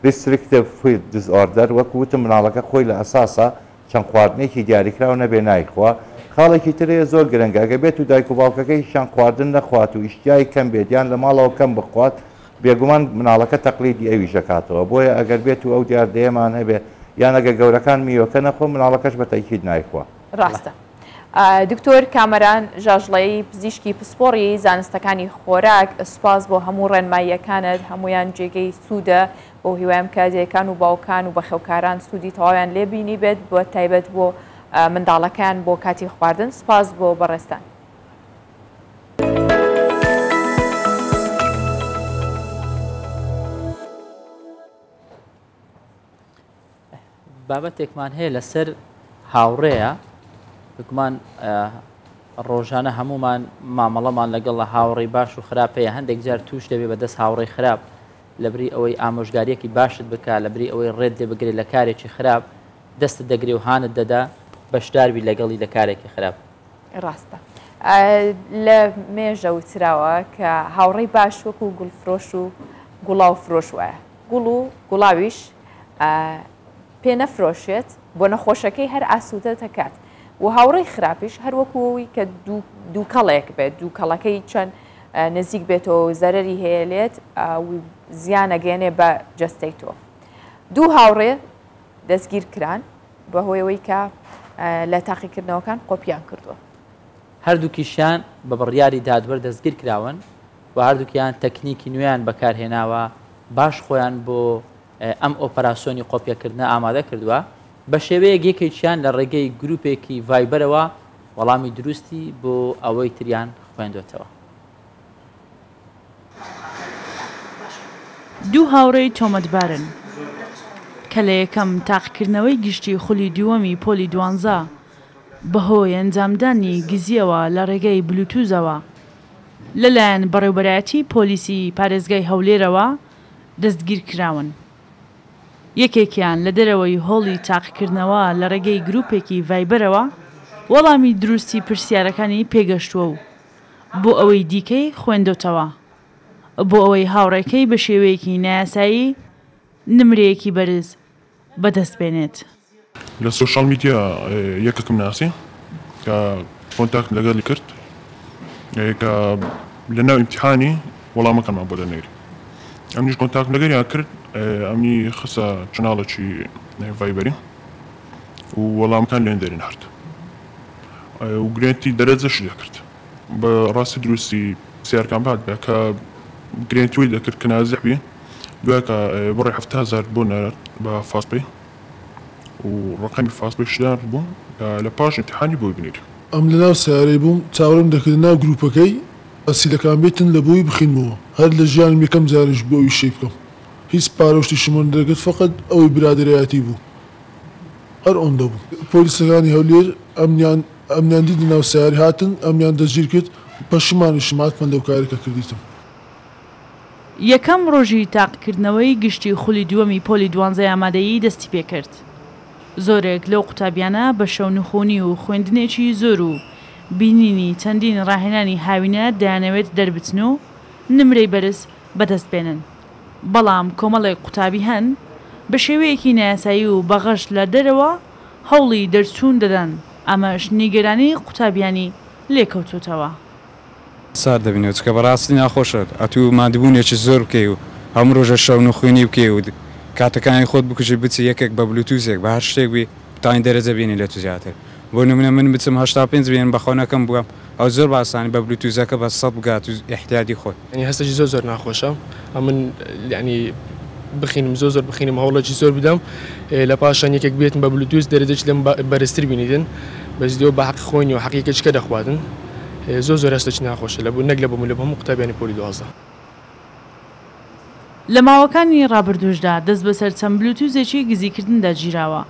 ریستریکتیڤ فود دیسۆردەر وەکو وتم مناڵەکە خۆی لە ئەساسە چەند خواردنێکی دیاریکراوە نەبێ نایخوا خاڵێکی ترەیە زۆر گرنگە ئەگە بێت و دایک و باوکەکەی هیچیان خواردن نەخوات و ئیشتیای کەم بێت یان لە ماڵەوە کەم بخوات بێگومان مناڵەکە تەقلیدی ئەوی ژەکاتەوە بۆیە ئەگەر بێت و ئەو دیاردەیەمان هەبێ یان ئەگە گەورەکان میوەکە نەخۆ مناڵەکەش بە تەیکید نایخوا ڕاستە دکتۆر کامەران ژاژڵەی پزیشکی پسپۆڕی زانستەکانی خۆراک سپاس بۆ هەموو ڕێنماییەکانت هەمویان جێگەی سوودە بۆ هیوایم کادێکان و باوکان و بەخێوکاران سوودی تەواویان لێبینی بێت بۆ تایبەت بۆ منداڵەکان بۆ کاتی خواردن سپاس بۆ بەڕێستان. بابەتێکمان هەیە لەسەر هاوڕێیە بگومان ڕۆژانە هەمومان مامەڵەمان لەگەڵ لە هاوڕێی باش و خراپەیە هەندێک جار توش دەبێت بەدەست هاوڕێی خراپ لەبری ئەوەی ئامۆژگاریەکی باشت بکە لەبری ئەوەی ڕێت لێ بگرێت لە کارێکی خراپ دەستت دەگرێ و هانت دەدا بەشداربی لەگەڵی لە کارێکی خراپ. ڕاستە لە مێژە وتراوە کە هاوڕێی باش وەکو گوڵفرۆش و گوڵاو فرۆش وایە گوڵ و گوڵاویش پێ نەفرۆشێت بۆ نەخۆشەکەی هەر ئاسوودە دەکات و هاوڕێی خراپیش هەروەکوەوەی کە دوو کەڵێک بێت دوو کەڵەکەی چەند نزیک بێتەوە زەرەری هەیە لێت زیانەگەێنێ بە جەستەی تۆ. دوو هاوڕێ دەستگیر کران بەهۆیەوەی کە لە تاقیکردنەوەکان قۆپیان کردووە. هەردووکیشیان بە بڕیاری دادوەر دەستگیر کراون و هەردووکیان تەکنیکی نوێیان بەکارهێناوە باش خۆیان بۆ ئەم ئۆپەراسیۆنی قۆپیەکردنە ئامادە کردووە بە شێوەیە یەکێکیان لە ڕێگەی گروپێکی ڤایبەرەوە وەڵامی دروستی بۆ ئەوەی تریان خوێندوێتەوە. دوو هاوڕێی تۆمەتبارن کە لە یەکەم تاقیکردنەوەی گشتی خولی دووەمی پۆلی 12 بەهۆی ئەنجامدانی گزیەوە لە ڕێگەی بلوتوزەوە لەلایەن بەڕێوبەرایەتی پۆلیسی پارێزگای هەولێرەوە دەستگیر کراون. یەکێکیان لە دەرەوەی هۆڵی تاقیکردنەوە لە ڕێگەی گروپێکی ڤایبەرەوە وەڵامی دروستی پرسیارەکانی پێگەشتووە و بۆ ئەوەی دیکەی خوێندوتەوە بۆ ئەوەی هاوڕێکەی بە شێوەیەکی نایاسایی نمرەیەکی بەرز بەدەست بێنێت. لە سۆشال میدیا یەکێکم ناسی کە کۆنتاکت لەگەڵی کرد کە لە ناو ئیمتیحانی وەڵامەکەمان بۆ دەنێری ئەمنیش کۆنتاکت لەگەریان کرد ئەمنی خسە چناڵێکی ڤایبەری و وەڵامەکان لێن دەرین هەرد و گرێنتی دەرەجەش دەکرد بە ڕاستی دروستی سیارکان بعد بێ کە گرێنتیوی دەکرد کە نازیح بێ دوای کە بڕێ 7,000 بوو نەرد بە فاسپەی و ڕقەمی فاسپەیشدار بوو لە پاش ئیمتیحانی بۆی بنێت. ئەم لە ناو سیارەی بووم چاوەڕێم دەکرد ناو گروپەکەی ئەسیلەکان بێتن لە بۆی بخینمەوە هەر لە ژیانم یەکەم جارش بۆ ئەوی شەی بکەم هیچ پارۆشتی شمان دەرەگەت فقط ئەوەی برادەرایەتی بوو هەر ئەوەندە بوو. پۆلیسەکانی هەولێر ئەمنیان دیدی ناو سیاری هاتن ئەمیان دەستگیر کرد پەشیمانیشم هاتمە لەو کارێکە کردیتم. یەکەم ڕۆژی تاقیکردنەوەی گشتی خولی دووەمی پۆلی 12 ئامادەیی دەستی پێکرد. زۆرێک لەو قوتابیانە بە شەونخۆنی و خوێندنێکی زۆر و بینینی چەندین ڕاهێنانی هاوینە دەیانەوێت دەربچن و نمرەی بەرز بەدەست بێنن. بەڵام کۆمەڵێک قوتابی هەن بە شێوەیەکی نایاسایی و بەغەش لە دەرەوە هەوڵی دەرچوون دەدەن ئەمەش نیگەرانی قوتابیانی لێکەوتوتەوە. سار دەبینێت کە بەڕاستی ناخۆشە ئەتوو مادبوونێکی زۆر بکەی و هەموو ڕۆژە شەون و خوێنی بکەی و کاتەکانی خۆت بکوژی بچی یەکێک بە بلوتوزێک بە هەر شتێک بی تاین دەرەجە بینی لە تو زیاتر بۆ نمونە من بچم 85 بێن بە خۆنەکەم بووم ئەو زۆر باسانی بە بلوتوزەکە بە 100 بگات و احتیاجی خۆت ینی هەستێکی زۆر ناخۆشە من ینی بخینم زۆر بخینم هەوڵەکی زۆر بدەم لە پاشان یەکێک بێتن بە بلوتوس دەرەجەی لەم بەرزتر بینیدن بەزیەوە بە حەق خۆینی و حەقیقەچکە دەخواتن زۆر هەستێکی ناخۆشە لە بوو نەک لە بۆم لە هەموو قوتابیانی پۆلی 12 لە ماوەکانی ڕابردوشدا دەست بەسەر چەند بلوتوزێکی گزیکردندا گیراوە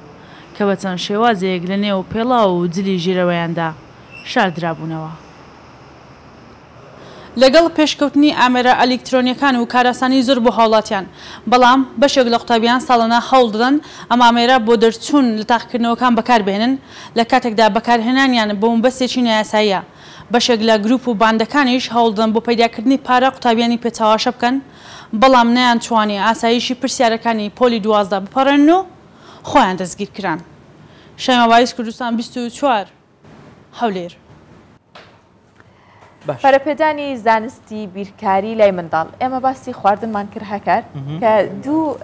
کە بە چەند شێوازێک لە نێو پێڵا و جلی ژیرەوەیاندا شاردرابوونەوە. لەگەڵ پێشکەوتنی ئامێرە ئەلیکترۆنیەکان و کاراسانی زۆر بۆ هاوڵاتیان بەڵام بەشێک لە قوتابیان ساڵانە هەوڵ دەدەن ئەم ئامێرە بۆ دەرچوون لە تاقیکردنەوەکان بەکاربێنن لە کاتێکدا بەکارهێنانیان بۆ بەسێکی نایاساییە. بەشێک لە گروپ و باندەکانیش هەوڵ دەدەن بۆ پەیداکردنی پارە قوتابیانی پێچاواشە بکەن بەڵام نەیانتوانی ئاسایشی پرسیارەکانی پۆلی 12 بپەڕێن و خۆیان دەستگیر کران. شایمەوایس کوردستان 24 هەولێر. پەرەپێدانی زانستی بیرکاری لای منداڵ ئێمە باسی خواردنمان کرد هەکار کە دوو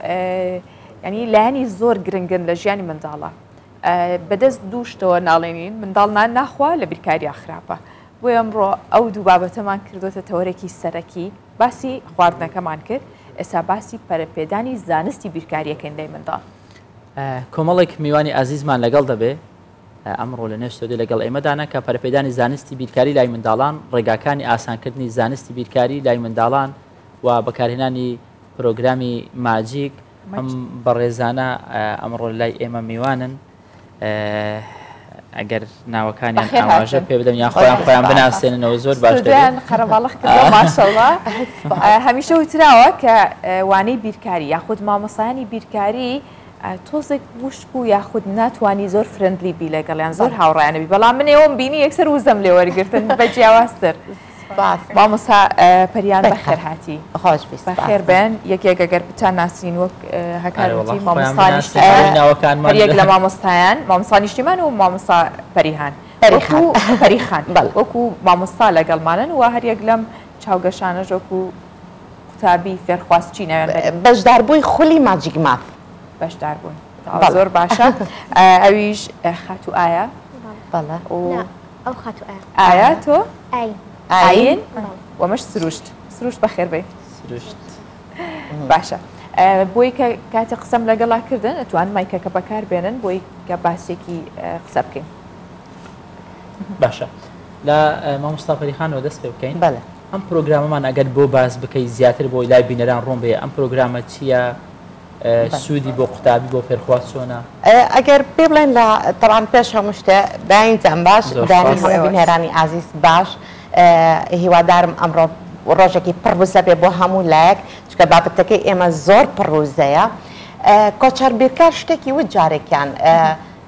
ینی لایەنی زۆر گرنگن لە ژیانی منداڵە بەدەست دوو شتەوە ناڵێنین منداڵ ناخوا لە بیرکاریە خراپە بۆ ئەمڕۆ ئەو دوو بابەتەمان کردوتە تەورێکی سەرەکی باسی خواردنەکەمان کرد ئێستا باسی پەرەپێدانی زانستی بیرکاریەکەین لای منداڵ. کۆمەڵێک میوانی ئازیزمان لەگەڵ دەبێ ئەمڕۆ لە نێشتۆدی لەگەڵ ئێمەدانا کە پەرەپێدانی زانستی بیرکاری لای منداڵان ڕێگاکانی ئاسانکردنی زانستی بیرکاری لای منداڵان و بەکارهێنانی پرۆگرامی ماجیک ئەم بەڕێزانە ئەمڕۆ لای ئێمە میوانن ئەگەر ناوەکانیان ئاماژە پێ بدەم یان خۆیان بناسێننەوە زۆر باش قەرەباڵغ کردەوە ماشەڵڵا هەمیشە وتراوە کە وانەی بیرکاری یاخود مامۆسایانی بیرکاری تۆزێک وشک و یاخود ناتوانانی زۆر فرندلی بی لەگەڵیان زۆر هاوڕایانەبی بەڵام من ئێوەم بینی یەکسەر وزەم لێ وەرگرتن بە جیاوازتر مامۆستا پەریان بەخێر هاتی بەخێر بن یەکێک ئەگەر بتان ناسین وەک هەکارتی مامۆستانی یەک لە مامۆستایان مامۆستا نیشتیمان و مامۆستا پەریهان پەریخان وەکو مامۆستا لەگەڵمانن و هەر یەک لەم چاوگەشانە وەکو قوتابی فێرخواستچی ناوێن بەشداربووی خولی ماجیک ماف بەشدار بوون زۆر باشە ئەویش خات و ئایا ئەو خات و ئایا تۆ ئاین وەمەش سروشت بەخێر بێ باشە بۆی کە کاتی قسەم لەگەڵا کردن ئەتوان مایکەکە بەکار بێنن بۆی کە باسێکی قسە بکەین باشە لە مامۆستا پەریخانەوە دەست پێ بکەین ئەم پرۆگرامەمان ئەگەر بۆ باس بکەی زیاتر بۆی لای بینەران ڕۆم بێ ئەم پرۆگرامە چییە سوودی بۆ قوتابی بۆ فێرخواست چۆنە ئەگەر پێ بڵێن لە تەڕان پێش هەموو شتێ باینجان باش دانی هەموو بینێرانی ئازیز باش هیوادارم ئەمڕۆ ڕۆژێکی پڕبوزە بێ بۆ هەموو لایەک چکە بابەتەکەی ئێمە زۆر پڕوزەیە کۆچەر بیرکار شتێکی وت جارێکیان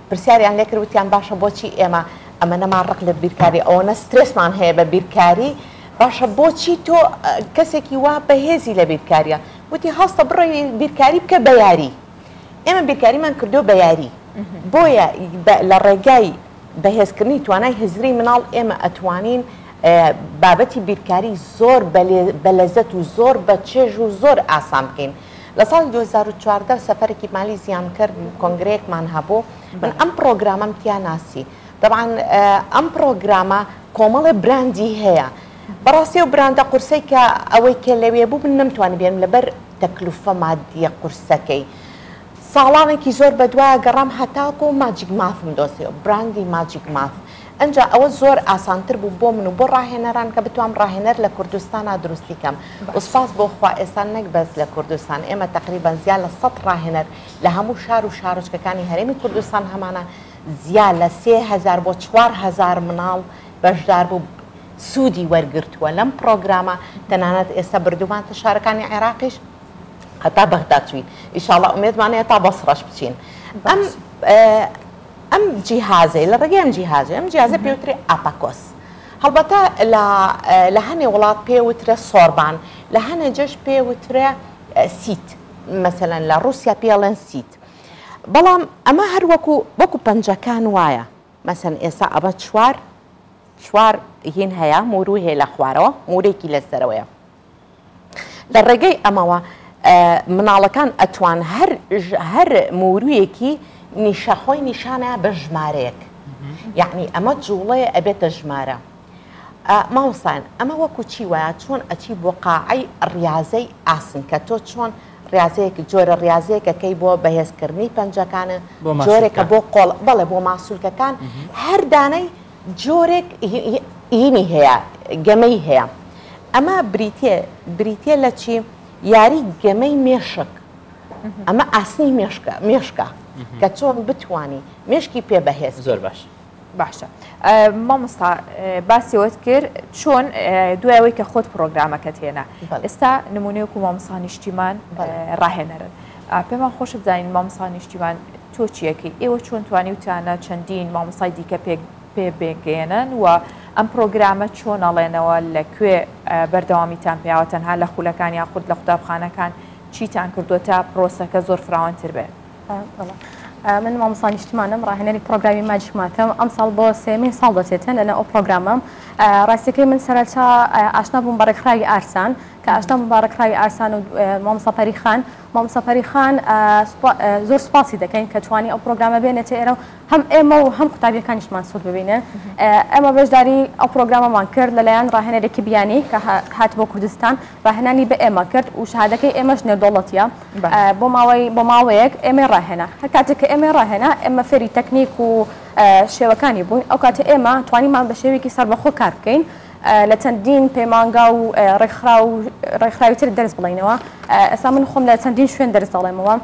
پرسیاریان لێ کردوتیان باشە بۆچی ئێمە ئەمە نەمان ڕق لە بیرکاری ئەوەنە سترێسمان هەیە بە بیرکاری باشە بۆچی تۆ کەسێکی وا بەهێزی لە بیرکاریە وتی هەستە بڕۆی بیرکاری بکە بە یاری ئێمە بیرکاریمان کردو بە یاری بۆیە لە ڕێگای بەهێزکردنی توانای هزری مناڵ ئێمە ئەتوانین بابەتی بیرکاری زۆر بەلەزەت و زۆر بە چێژ و زۆر ئاسان بکەین لە ساڵی 2014 سەفەرێکی مالی زیان کرد کۆنگرەیەکمان هەبوو من ئەم پرۆگرامەم تیا ناسی طبعا ئەم پرۆگرامە کۆمەڵی براندی هەیە بەڕاستی و براندا قورسەی کە ئەوەی کە لەوێ بوو من نەمتوانی بێم لەبەر تەکلوفە مادیە قورسەکەی ساڵانێکی زۆر بەدوایە گەڕام هەتاکو و ماجیک مافم دۆسیەوە براندی ماجیک ماف ئەنجا ئەوە زۆر ئاسانتر بوو بۆ من و بۆ ڕاهێنەران کە بتوام ڕاهێنەر لە کوردستانە دروستی کەم وسپاس بۆ خوا ئێستا نەک بەس لە کوردستان ئێمە تقریبان زیاد لە 100 ڕاهێنەر لە هەموو شار و شارۆچکەکانی هەرێمی کوردستان هەمانە زیاد لە 3000 بۆ 4000 مناڵ بەشدار بوو سوودی وەرگرتووە لەم پرۆگرامە تەنانەت ئێستا بردومانتە شارەکانی عێراقیش هەتا بەغداد چوین ئیشاڵڵا ئومێدمانەیە تا بەسڕەش بچین ئەم جیهازەی لە ڕێگەی ئەم جیهازە پێوترێ ئاپاکۆس هەڵبەتە لە هەنێ وڵات پێوترە سۆربان لە هەنێ جەش پێوترە سیت مەسەلەن لە رووسیا پێڵێن سیت بەڵام ئەمە هەر وەکو پەنجەکان وایە مەسەن ئێستا ئەمە چوار هین هەیە موروی هەیە لە خوارەوە مورێکی لەسەرەوەیە لە ڕێگەی ئەمەوە مناڵەکان ئەتوان هەر مورویەکی نیشەخۆی نیشانە بە ژمارەیەک یعنی ئەمە جوڵەیە ئەبێتە ژمارە ماوەسان ئەمە وەکو چی وایە چۆن ئەچی بۆ قاعەی ڕاضەی ئاسن کە تۆ چۆن ڕاضەیەکی جۆرە ڕاضەیەکەکەی بۆ بەهێزکردنی پەنجەکانە جۆرێکە بۆ قۆڵ بەڵێ بۆ ماسوولکەکان هەر دانەی جۆرێک هینی هەیە گەمەی هەیە ئەمە بریتە لە چی یاری گەمەی مێشک ئەمە ئاسنی مێشکە کە چۆن بتوانی مێشکی پێ بەهێز زۆر باش باشە مامۆستا باسیەوەت کرد چۆن دوایەوەی کە خۆت پرۆگرامەکەت هێنا ئێستا نمونەیەکو مامۆستا نیشتیمان ڕاهێنەرن پێمان خۆش بزانین مامۆستا نیشتیمان تۆ چیەکەی ئێوە چۆن توانی وتانە چەندین مامۆستای دیکە پێ بگەێنن و ئەم پرۆگرامە چۆن ئەڵێنەوە لەکوێ بەردەوامیتان پێیاوە تەنها لە خولەکان یاخود لە قوتابخانەکان چیتان کردووە تا پرۆسەکە زۆر فراوانتر بێت من مامۆستا نیشتیمانم ڕاهێنەری پرۆگرامی ماجیکماتم ئەم ساڵ بۆ سێمین ساڵ دەچێتن لەنە ئەو پرۆگرامم ڕاستیەکەی من سەرەتا ئاشنا بووم بە ڕێکخراوی ئارسان کە ئاشنا بووم بە ڕێکخراوی ئارسان و مامۆستا پەریخان زۆر سوپاسی دەکەین کە توانی ئەو پرۆگرامە بێنێتە ئێرە هەم ئێمە و هەم قوتابیەکانیشمان سوود ببینن ئێمە بەشداری ئەو پرۆگرامەمان کرد لەلایەن ڕاهێنەرێکی بیانی کە هات بۆ کوردستان ڕاهێنانی بە ئێمە کرد و شهادەکەی ئێمەش نێردوڵەتیە بۆ ماوەیەک ئێمە ڕاهێنا هەر کاتێک کە ئێمە ڕاهێنا ئێمە فێری تەکنیک و شێوەکانی بووین ئەو کاتە ئێمە توانیمان بە شێوێکی سەربەخۆ کار بکەین لە چەندین پەیمانگا و ڕێکخراوی تر دەرس بڵێنەوە ئێستا من خۆم لە چەندین شوێن دەرس دەڵێمەوە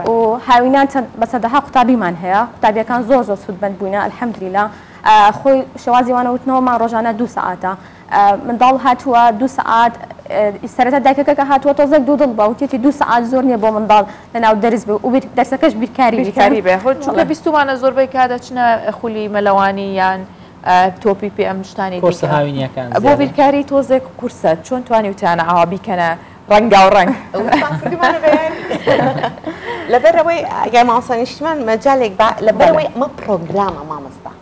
و هاوینان بە چەندەها قوتابیمان هەیە قوتابیەکان زۆر سوودمەند بووینە ئەلحەمدولیلا خۆی شێوازیوانە وتنەوەمان ڕۆژانە 2 سەعاتە منداڵ هاتووە 2 سەعات سەرەتا دایکەکە هاتووە تۆزێک دوو دڵ بە وتێتی 2 سەعات زۆر نییە بۆ منداڵ لەناو دەرس بێ و دەرسەکەش بیرکاری بێ چونکە بیستمانە زۆربەی کادەچنە خولی مەلەوانی یان تۆپی پێ ئەم شتانی بۆ بیرکاری تۆزێک کورسە چۆن توانی وتانە ئاوا بیکەنە ڕەنگا و ڕەنگ لەبەرەوەی ئەگەر مامۆستا نیشتیمان مەجالێک لەبەرەوەی ئەمە پرۆگرامە مامۆستا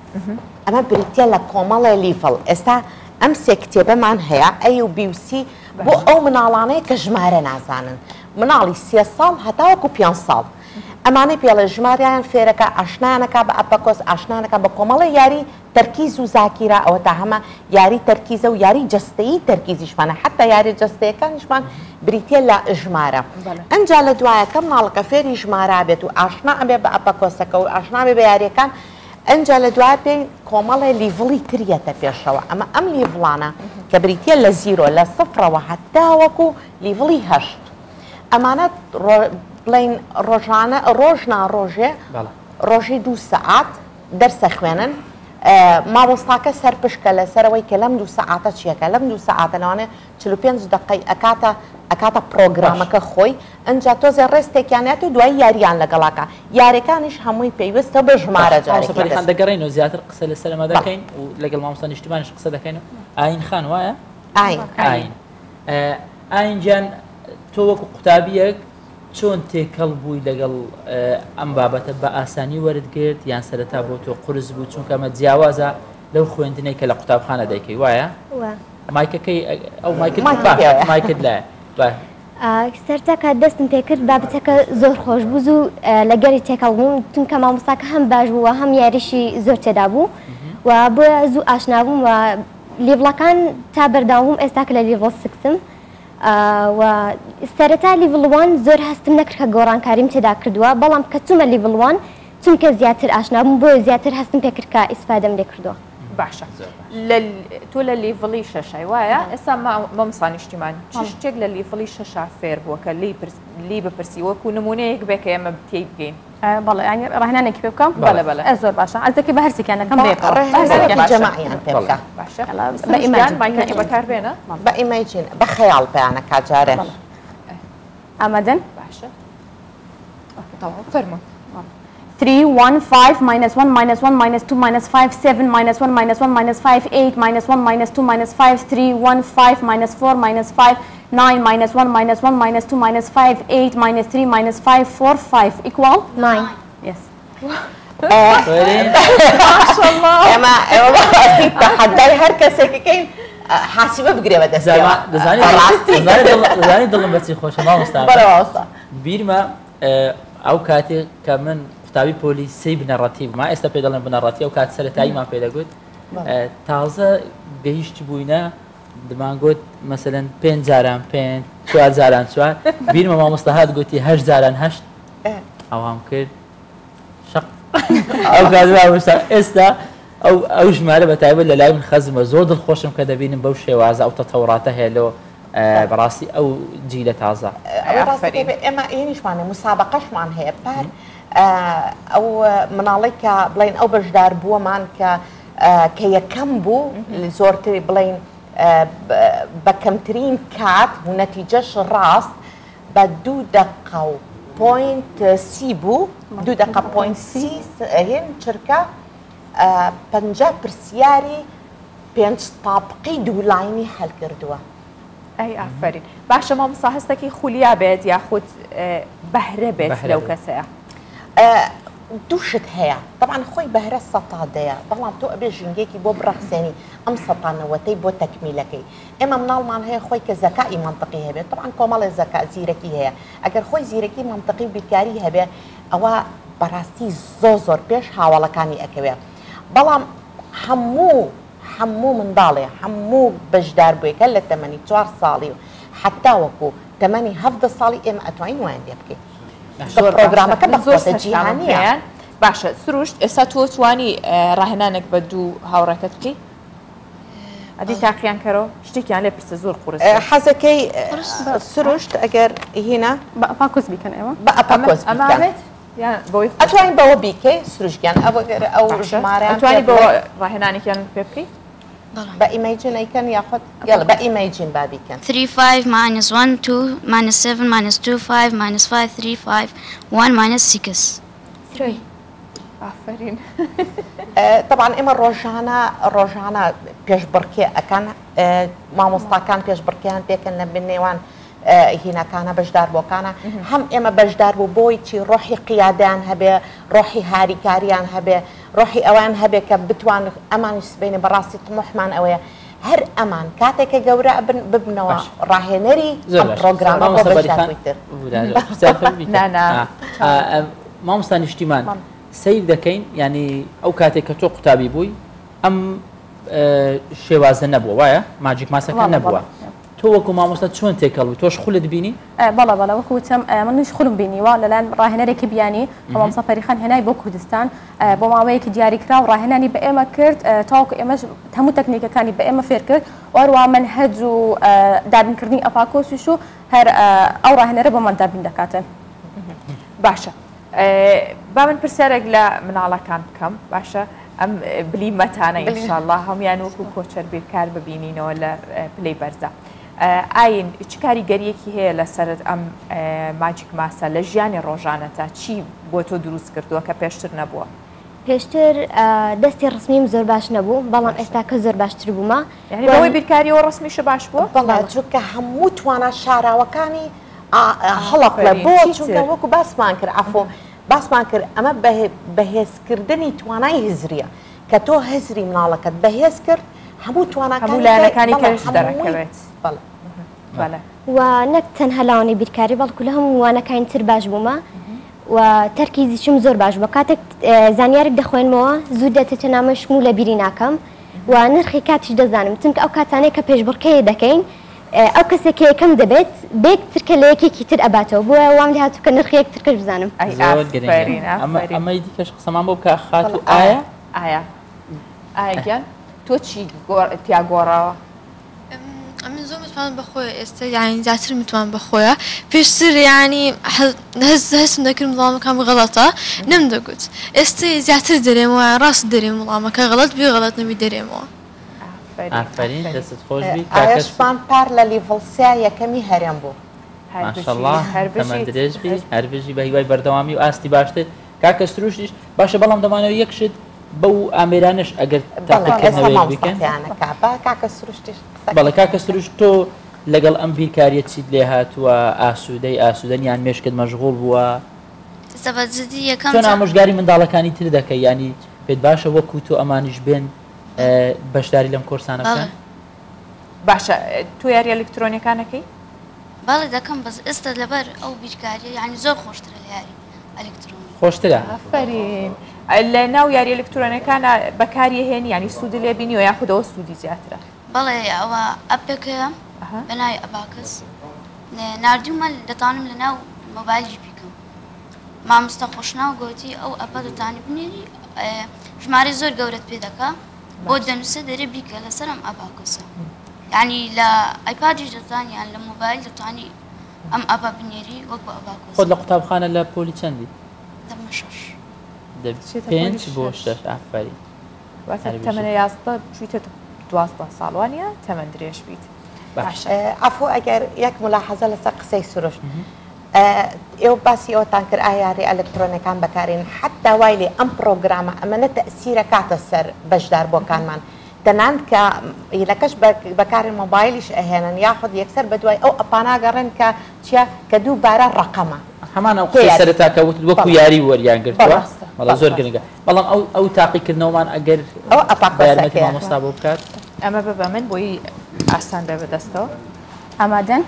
ئەمە بریتە لە کۆمەڵی لیڤڵ ئێستا ئەم سێ کتێبەمان هەیە ئەی و بیوسی بۆ ئەو مناڵانەیە کە ژمارە نازانن مناڵی 3 ساڵ هەتاوەکو 5 ساڵ ئەمانەی پێڵە ژماریان فێرەکە ئاشنانەکە بە ئەپەکۆس ئاشنانەکە بە کۆمەڵی یاری تەرکیز و زاکیرا ئەوە تا هەمە یاری تەرکیزە و یاری جەستەیی تەرکیزیشمانە حتا یاری جەستەیەکانیشمان بریتە لە ژمارە ئەنجا لە دوایەکە مناڵەکە فێری ژمارە بێت و ئاشنا ئەبێ بە ئەپەکۆسەکە و ئاشنا بێ بە یاریەکان ئەنجا لە دوای پێی کۆمەڵی لیڤڵی تریەتە پێشەوە ئەم لیڤڵانە کە بریتە لە زیرۆ لە سفرەوە هەتاوەکو لیڤڵی 8 ئەمانە بڵین ڕۆژانە ڕۆژێ ڕۆژی 2 سەعات دەرسە خوێنن مامۆستاکە سەرپشکە لەسەرەوەی کە لەم 2 سەعاتە چیەکە لەم 2 سەعاتە لەوانێ 45 دقەی ئەکاتە پرۆگرامەکە خۆی ئەنجا تۆزێ ڕێستێکیانێت و دوای یاریان لەگەڵاکە یاریەکانیش هەمووی پێویستە بە ژمارە جارێکیان دەگەڕێنەوە زیاتر قسە لەسەرمە دەکەین و لەگەڵ مامۆستا نیشتیمانیش قسە دەکەین ئاین خان وایە ئاین گیان تۆ وەکو قوتابیەک چۆن تێکەڵ بووی لەگەڵ ئەم بابەتە بە ئاسانی وەرتگرت یان سەرەتا بۆ تۆ قرس بوو چونکە ئەمە جیاوازە لەو خوێندنەی کە لە قوتابخانە دەیکەی وایە مایکەکەی ئەو مایکت لایە سەرتا کات دەستم پێکرد بابەتەکە زۆر خۆش بوو و لەگەری تێکەڵ بووم چونکە مامۆستاکە هەم باش بووە هەم یاریشی زۆر تێدا بوو و بۆیە زوو ئاشنا بووم و لیڤڵەکان تا بەرداوم ئێستا کە لە لیڤڵ 6م و سەرەتا لیڤڵ 1 زۆر هەستم نەکرد کە گۆڕانکاریم تێدا کردووە بەڵام کە چوومە لیڤڵ 1 چونکە زیاتر ئاشنا بووم بۆیە زیاتر هەستم پێ کرد کە ئیسفادەم لێ کردووە باشە تۆ لە لیڤڵی 6 وایە ئێستا مامۆستا نیشتیمان چ شتێک لە لیڤڵی 6 فێر بووە کە لی بپرسی وەکو نمونەیەک بێ کە ئێمە تێی بگەین بەڵێ ینی ڕاهێنانێکی پێ بکەم زۆر باشە ئەزەکی بە هەرسێکیانەکەم جەماعیان پێ بکە بە ئیماجین بەکاربێنە بە ئیماجین بە خەیاڵ پێیانە کاجارێ ئامادەن باشە فەرموو 3 1 5 minus 1 minus 1 minus 2 minus 5 7 minus 1 minus 1 minus 5 8 minus 1 minus 2 minus 5 3 1 5 minus 4 minus 5 9 minus 1 minus 1 minus 2 minus 5 8 minus 3 minus 5 4 5 equal 9 yes ئێمە تەحەدای هەر کەسێکەکەین حاسبە بگرێ بە دەستیەوە دەزانی دڵم بەچی خۆشە مامۆستا بیرمە ئەو کاتێک کە من قوتابی پۆلیسی بنەڕەتی بووم ئێستا پێ دەڵێن بنەڕەتی ئەو کات سەرەتاییمان پێ دەگوت تازە گەیشت بووینە دەمانگوت مەسەلەن 5 جاران 5 4 جاران 4 بیرمە مامۆستا هات گوتی 8 جاران 8 ئەوام کرد شق ئەو کاتوستا ئێستا ئەو ژمارە بە تایبەت لە لای من خەزمە زۆر دڵخۆشم کە دەبینم بەو شێوازە ئەو تەتەوڕاتە هەیە لەوە بەڕاستی ئەو جیلە تازە ئێمە ئێنیشمانێ مسابقەشمان هەیە پار ئەو مناڵی کە بڵین ئەو بەشدار بووەمان کە یەکەم بوو زۆرتری بڵین بە کەمترین کات و نەتیجەش ڕاست بە 2 دقە و پوینت سی بوو 2 دقە پوینت سی هێن چرکە 50 پرسیاری 5 تاپقی دوولاینی هەل کردووە. ئەی ئافرین باشە مامۆستا هەستێکی خولیا بێت یاخود بەهرە بێت لەو کەسەیە دووشت هەیە طبعا خۆی بەهرە سەتادەیە بەڵام تۆ ئەبێ ژنگێکی بۆ بڕەخسێنی ئەم سەتانەوەتەی بۆ تەکمیلەکەی ئێمە مناڵمان هەیە خۆی کە زەکای منطقی هەبێت طبعا کۆمەڵی زەکا زیرەکی هەیە ئەگەر خۆی زیرەکی منطقی بیرکاری هەبێ ئەوە بەڕاستی زۆر پێش هاوڵەکانی ئەکەوێت بەڵام هەموو منداڵێ هەموو بەشدار بوویەکە لە تەمەنی 4 ساڵی و حتا وەکو تەمەنی 17 ساڵی ئێمە ئەتوانین وایان لێ بکەین پرۆگرامەکە بەخۆتە جیهانیە. باشە سروشت ئێستا تۆ توانی ڕاهێنانێک بە دوو هاوڕێکت بکەی ئەدی تاقییان کەرەوە شتێکیان لێ پرسە زۆر قورس حەزەکەی سروشت ئەگەر هینە پاکۆز بیکەن ئێوە ئەمابێت ئەتوانین بەوە بیکەی سروشتیان ئەو ژمارە ئەتوانی بەوە ڕاهێنانێکیان پێ بکەی بە ئیمەیجن ئەیکەن یاخود یاڵە بە ئیمەیجن بابیکەن 3 5 minus 1 2 minus 7 minus 2 5 minus 5 3 5 1 minus 6 3 ئافرین طبعا ئێمە ڕۆژانە پێشبڕکێ ئەکەن مامۆستاکان پێشبڕکیان پێکەن لە بنێوان هینەکانە بەشدار بۆکانە هەم ئێمە بەشدار بوو بۆی چی ڕۆحی قیادیان هەبێ ڕۆحی هاریکاریان هەبێ ڕۆحی ئەوان هەبێ کە بتوان ئەمانی سبینێ بەڕاستی طموحمان ئەوەیە هەر ئەمان کاتێکە گەورە ببنەوە ڕاهێنەری پرۆگرامە بۆ بەشدارتر مامۆستا نیشتیمان سیر دەکەین ینی ئەو کاتێک کە تۆ قوتابی بووی ئەم شێوازە نەبووە وایە ماجیک ماسەکە نەبووە تۆ وەکو مامۆستا چۆن تێکەڵ توش خولت بینی؟ بەڵە وەکوتم منیش خولم بینیوە لەلایەن ڕاهێنەرێکی بیانی مامۆستا پەریخان هێنای بۆ کوردستان بۆ ماوەیەکی دیاریکرا و ڕاهێنانی بە ئێمە کرد تاوکو ئێمەش هەموو تەکنیکەکانی بە ئێمە فێر کرد وەروە منهەج و دابینکردنی ئەپاکۆسیش و هەر ئەو ڕاهێنەرە بۆمان دابین دەکاتن. باشە با من پرسیارێک لە مناڵەکان بکەم باشە ئەم بلیمەتانە ئینشاءالله هەمویان وەکو کۆچەر بیرکار ببینینەوە لە پلەی بەرزە. ئاین چ کاریگەریەکی هەیە لەسەر ئەم ماجیک ماسە لە ژیانی ڕۆژانەتە چی بۆ تۆ دروست کردووە کە پێشتر نەبووە؟ پێشتر دەستی ڕسمیم زۆر باش نەبوو بەڵام ئێستا کە زۆر باشتر بوومە بەوەی بیرکاریەوە ڕسمیشە باش بووە؟ بەڵێ چونکە هەموو توانە شاراوەکانی هەڵق لە بۆ چونکە وەکو باسمان کرد ئەفۆ باسمان کرد ئەمە بەهێزکردنی توانای هزریە کە تۆ هزری مناڵەکەت بەهێز کرد هەموو توانەکانی کەش دەرەکەوێت. و نەک تەنها لاوانەی بیرکاری بەڵکو لە هەموو وانەکانی تر باش بوومە و تەرکیزیشم زۆر باش بووە کاتێک زانیارێک دەخوێنمەوە زوو دەتێتە نامەشم و لە بیری ناکەم و نرخی کاتیش دەزانم چونکە ئەو کاتانەیە کە پێشبڕکەیە دەکەین ئەو کەسێک یەکەم دەبێت بێک ترکە لە یەکێکی تر ئەباتەوە بۆە وام لە هاتوو کە نرخی یەک ترکەش بزانم. ئەمەی دیکەش قسەمان بۆ بکە خات و ئایا تۆ چی تیا گۆڕاوە؟ ئەمن زۆر متوان بەخۆی ئێستا یانی زیاتر متوان بەخۆیە پێشتر ینی هەستم دەکرد وڵامەکەم غەڵەتە نەمدەگوت ئێستا زیاتر دەرێمەوە ڕاست دەرێم وڵامەکە غەڵەت بێ غەڵەت نەبی دەرێمەوە. ئافرین دەست خۆش بی ئایشمان پار لە لیڤڵ سیا یەکەمی هەرێم بوو ماشەڵڵا تەمەن درێژ بی هەربژی بە هیوای بەردەوامی و ئاستی باشتر کاکە سروشتیش باشە بەڵام دەمانەوە یەکشت بەو ئامێرانش ئەگەر تاقیکردنەوەی بکەن بەڵێ کاکە سروشت تۆ لەگەڵ ئەم بیرکاریە چیت لێ هاتووە ئاسوودەنیان مێشکت مەشغوڵ بووە تۆ ئامۆژگاری منداڵەکانی تر دەکەی ینی پێت باشە وەکو تۆ ئەمانیش بێن بەشداری لەم کۆرسانە بکەن؟ باشە تۆ یاری ئەلکترۆنیەکانەکەی؟ باڵێ دەکەم بەس ئێستا لەبەر ئەو بیرکاریە یعنی زۆر خۆشترە لە یاری ئەلکترۆنی. خۆشترە؟ ئافرین لە ناو یاری ئەلکترۆنیەکانە بەکاری هێنی ینی سوودی لێ بینی و یاخودەوە سوودی زیاترە؟ بەڵێ ئەوە ئەپێکەیە بەناوی ئەباکەس نردومە دەتوانم لەناو مۆبایلی بیکەم مامۆستا خۆشناو گوتی ئەو ئەپە دەتوانی بنێری ژمارە زۆر گەورەت پێ دەکا بۆ دەنووسە دەرێ بیکە لەسەرم ئەباکەسە یعنی لە ئایپادیش دەتوانی یان لە مۆبایل دەتوانی ئەم ئەپە بنێری وەک بۆ ئەباکەس خۆت لە قوتابخانە لە پۆلی چەندی؟ دەمە شەش پێنج بۆ شەش ئافرین تەمەنە یاستە چیتە 12 ساڵوانە تەمەند درێژ بیت ئەفۆ ئەگەر یەک ملاحەزە لەسەر قسەی سروش ئێوە باسی ئەوتان کرد ئایاری ئەلکترۆنەکان بەکارین حتا وای لێ ئەم پرۆگرامە ئەمەنە تەسیرە کاتە سەر بەشدار بۆکانمان دەنان کە لەکەش بەکاری مۆبایلیش ئەهێنن یاخود یەکسەر بەدوای ئەو ئەپاناگەڕێن کە چیا کە دووبارە ڕقەمە هەمان ئەو قسەی سەرەتاکەوت وەکو یاری وەریانگرتووە بەڵام زۆر گرنگە بەڵام ئەو تاقیکردنەوەمان ئەگەر یارمەتی مامۆستا بۆ بکات ئەمە ببە من بۆی ئاسان بێ بەدەستەوە ئامادەن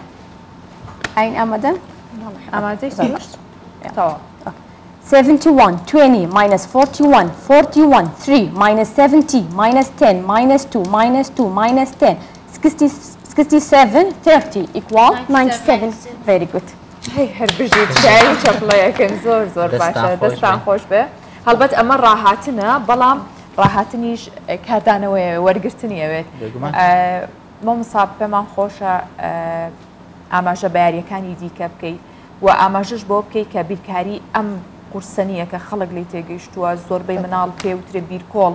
ئاین ئامادەن ئامادەی تەواو 71 20 minus 41 41 3 minus 70 minus 10 minus 2 minus 2 minus 10 67 30 equal 97 very good هەر بژیت شایی چەپڵەیەکەن زۆر باشە دەستان خۆش بێ هەڵبەت ئەمە ڕاهاتنە بەڵام ڕاهاتنیش کاردانەوەی وەرگرتنی ئەوێت مامۆستا پێمان خۆشە ئاماژە بەیاریەکانی دیکە بکەیت و ئاماژەش بۆ بکەیت کە بیرکاری ئەم قورسەنیە کە خەڵک لی تێگەیشتووە زۆربەی مناڵ پێوترێ بیرکۆڵ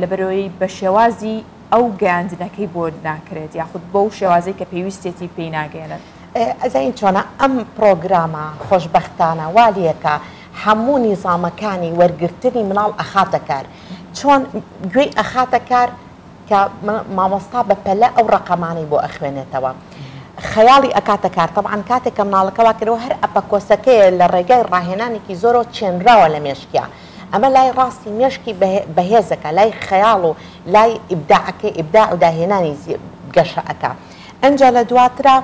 لەبەرەوەی بە شێوازی ئەو گەاندنەکەی بۆ ناکرێت یاخود بۆ شێوازەی کە پێویستێتی پێی ناگەێنێت ئەزین چۆنە ئەم پرۆگرامە خۆشببختانە والیەکە هەموو نیزامەکانی وەرگرتنی مناڵ ئەخاتە کار چۆن گوێی ئەخاتە کار کە مامۆستا بەپەلە ئەو ڕقەمانی بۆ ئەخوێنێتەوە خەیاڵی ئەکاتە کار طبعاً کاتێک کە مناڵەکەوا کردەوە هەر ئەپەکۆسەکەیە لە ڕێگای ڕاهێنانێکی زۆرەوە چێنراوە لە مێشکیا ئەمە لای ڕاستی مێشکی بەهێزەکە لای خەیاڵ و لای ئیبداعەکەی ئیبداع و داهێنانی گەشەکە ئەنجا لە دواترە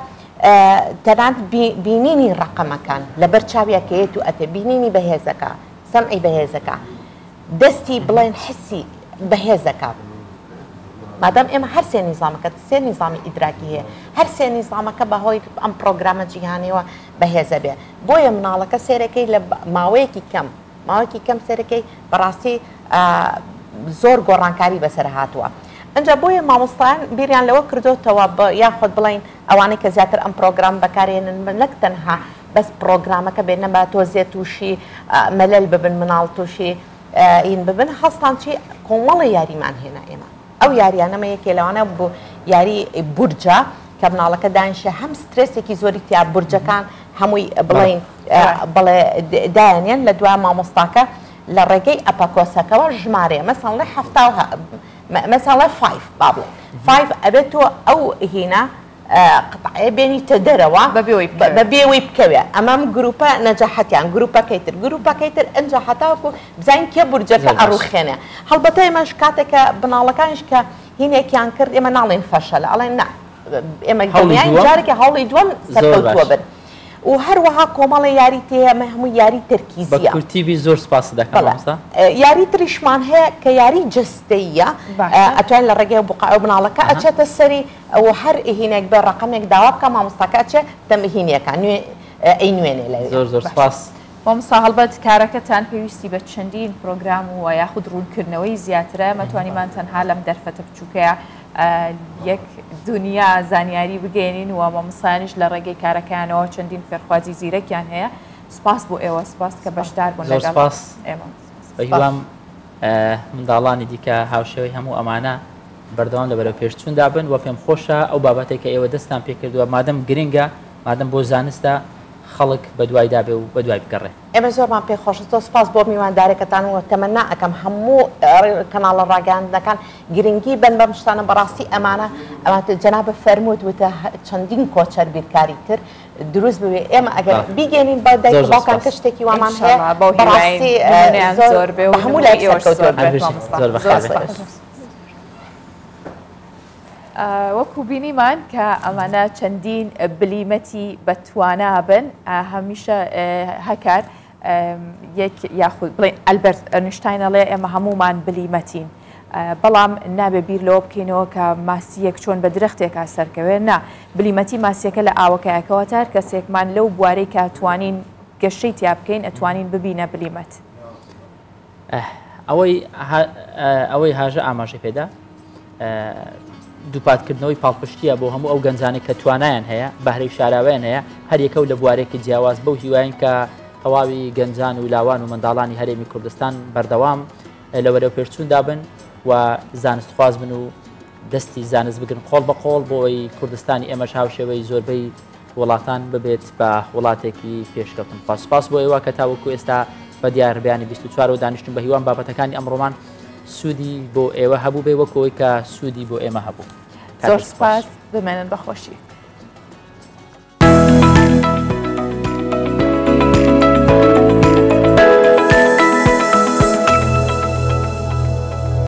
تەنانەت بینینی ڕقەمەکان لەبەر چاویەکەیەت و ئەتە بینینی بەهێزەکە سەمعی بەهێزەکە دەستی بڵێن حسی بەهێزەکە مادام ئێمە هەر سێ نیزامەکە سێ نیزامی ئیدراکی هەیە هەر سێ نیزامەکە بەهۆی ئەم پرۆگرامە جیهانیەوە بەهێزە بێ بۆیە مناڵەکە سێرەکەی لە ماوەیەکی کەم سێرەکەی بەڕاستی زۆر گۆڕانکاری بەسەر هاتووە ئەنجا بۆیە مامۆستایان بیریان لەوە کردوتەوە یاخود بڵین ئەوانەی کە زیاتر ئەم پرۆگرام بەکارێنن نەک تەنها بەس پرۆگرامەکە بێنە بە تۆزیە تووشی مەلەل ببن مناڵ تووشی ئین ببن هەستان چی کۆمەڵی یاریمان هێنا ئێمە ئەو یاریانەمە یەکێ لەوانە بۆ یاری بورجە کە مناڵەکە دانیشە هەم سترێسێکی زۆری تیا بورجەکان هەمووی بڵین بڵێ دایانێن لە دوای مامۆستاکە لە ڕێگەی ئەپەکۆسەکەەوە ژمارێ مەسەڵێ مەسەڵە 5 با بڵێ 5 ئەبێتەوە ئەو هینە قطعەیە بێنیتە دەرەوە بەبێەوەی بکەوێ ئەمەم گروپە نەجاحەتیان گروپەکەیتر ئەنجا هەتاوەکو بزانین کێ بورجەکە ئەڕوخێنێ هەڵبەتە ئێمەش کاتێکە بناڵەکانش کە هینێکیان کرد ئێمە ناڵێن فەشەلە ئەڵێن نا ئێمە جارێکی هەوڵی دووەم سەرکەوتووە بن و هەروەها کۆمەڵی یاری تێمە هەموو یاری تەرکیزیە کورتیبی زۆر سپاس دەکەم یاری تریشمان هەیە کە یاری جستەیە ئەتوان لە ڕێگەی بقاو بناڵەکە ئەچێتە سەری ئەو هەر هینێک بە ڕقەمێک داوا بکە مامۆستاکە ئەچێ تەمهینیەکان ئەی نوێنێ لە زۆر سپاس مامۆستا هەڵبەت کارەکەتان پێویستی بە چەندین پرۆگرام و یاخود ڕوونکردنەوەی زیاترە مەتوانیمان تەنها لەم دەرفەتە بچووکەیە یەک دنیا زانیاری بگەێنین و مامۆستایانیش لە ڕێگەی کارەکانەوە چەندین فێرخوازی زیرەکیان هەیە سپاس بۆ ئێوە سپاس کە بەشدار بوون لەگەڵ ئێمە بەهیوام منداڵانی دیکە هاوشێوەی هەموو ئەمانە بەردەوام لە بەرەو پێشچووندا بن و پێم خۆشە ئەو بابەتێک کە ئێوە دەستان پێ کردووە مادەم گرنگە مادەم بۆ زانستە خەڵک بە دوایدا بێ و بە دوای بگەڕێ ئێمە زۆرمان پێخۆشە تۆ سپاس بۆ میواندارێکەکان و تەمەنا ئەەکەم هەموو کەناڵە ڕاگەاندنەکان گرنگی بن بەم شتانە بەڕاستی ئەمانە جەنابە فەرمووت وتە چەندین کۆچەر بیرکاری تر دروست بوێ ئێمە ئەگەر بیگەێنین بە دایک باوکان کە شتێکی وامان هەیە بەڕاستی زۆر بێ و هەموو لای وەکو بینیمان کە ئەمانە چەندین بلیمەتی بەتوانە بن هەمیشە هەکار یەک یاخود بڵێن ئەلبەرت ئەرنشتاینەڵێ ئێمە هەمومان بلیمەتین بەڵام نابێ بیر لەوە بکەینەوە کە ماسیەک چۆن بە درەختێکا سەرکەوێت نا بلیمەتی ماسیەکە لە ئاوەکەیەکەوە تار کەسێکمان لەو بوارەی کە توانین گەشەی تیا بکەین ئەتوانین ببینە بلیمەت. ئەوەی هاژە ئاماژەی پێدا دووپاتکردنەوەی پاڵپشتیە بۆ هەموو ئەو گەنجانێک کە توانایان هەیە بەهرەی شاراویان هەیە هەر یەکە و لە بوارێکی جیاواز بەو هیواین کە تەواوی گەنجان و لاوان و منداڵانی هەرێمی کوردستان بەردەوام لەوەرە پێچوون دابن و زانستخواز بن و دەستی زانست بگرن قۆڵ بە قۆڵ بۆی کوردستانی ئێمەش هاوشێوەی زۆربەی وڵاتان ببێت بە وڵاتێکی پێشکەوتن. سپاس بۆ ئێوە کە تاوەکو ئێستا بە دیاربیانی 24 و دانیشتن بە هیوان بابەتەکانی ئەمڕۆمان سوودی بۆ ئێوە هەبوو بێ وەکەوەی کە سوودی بۆ ئێمە هەبوو. زۆر سپاس بمێنن بەخۆشی.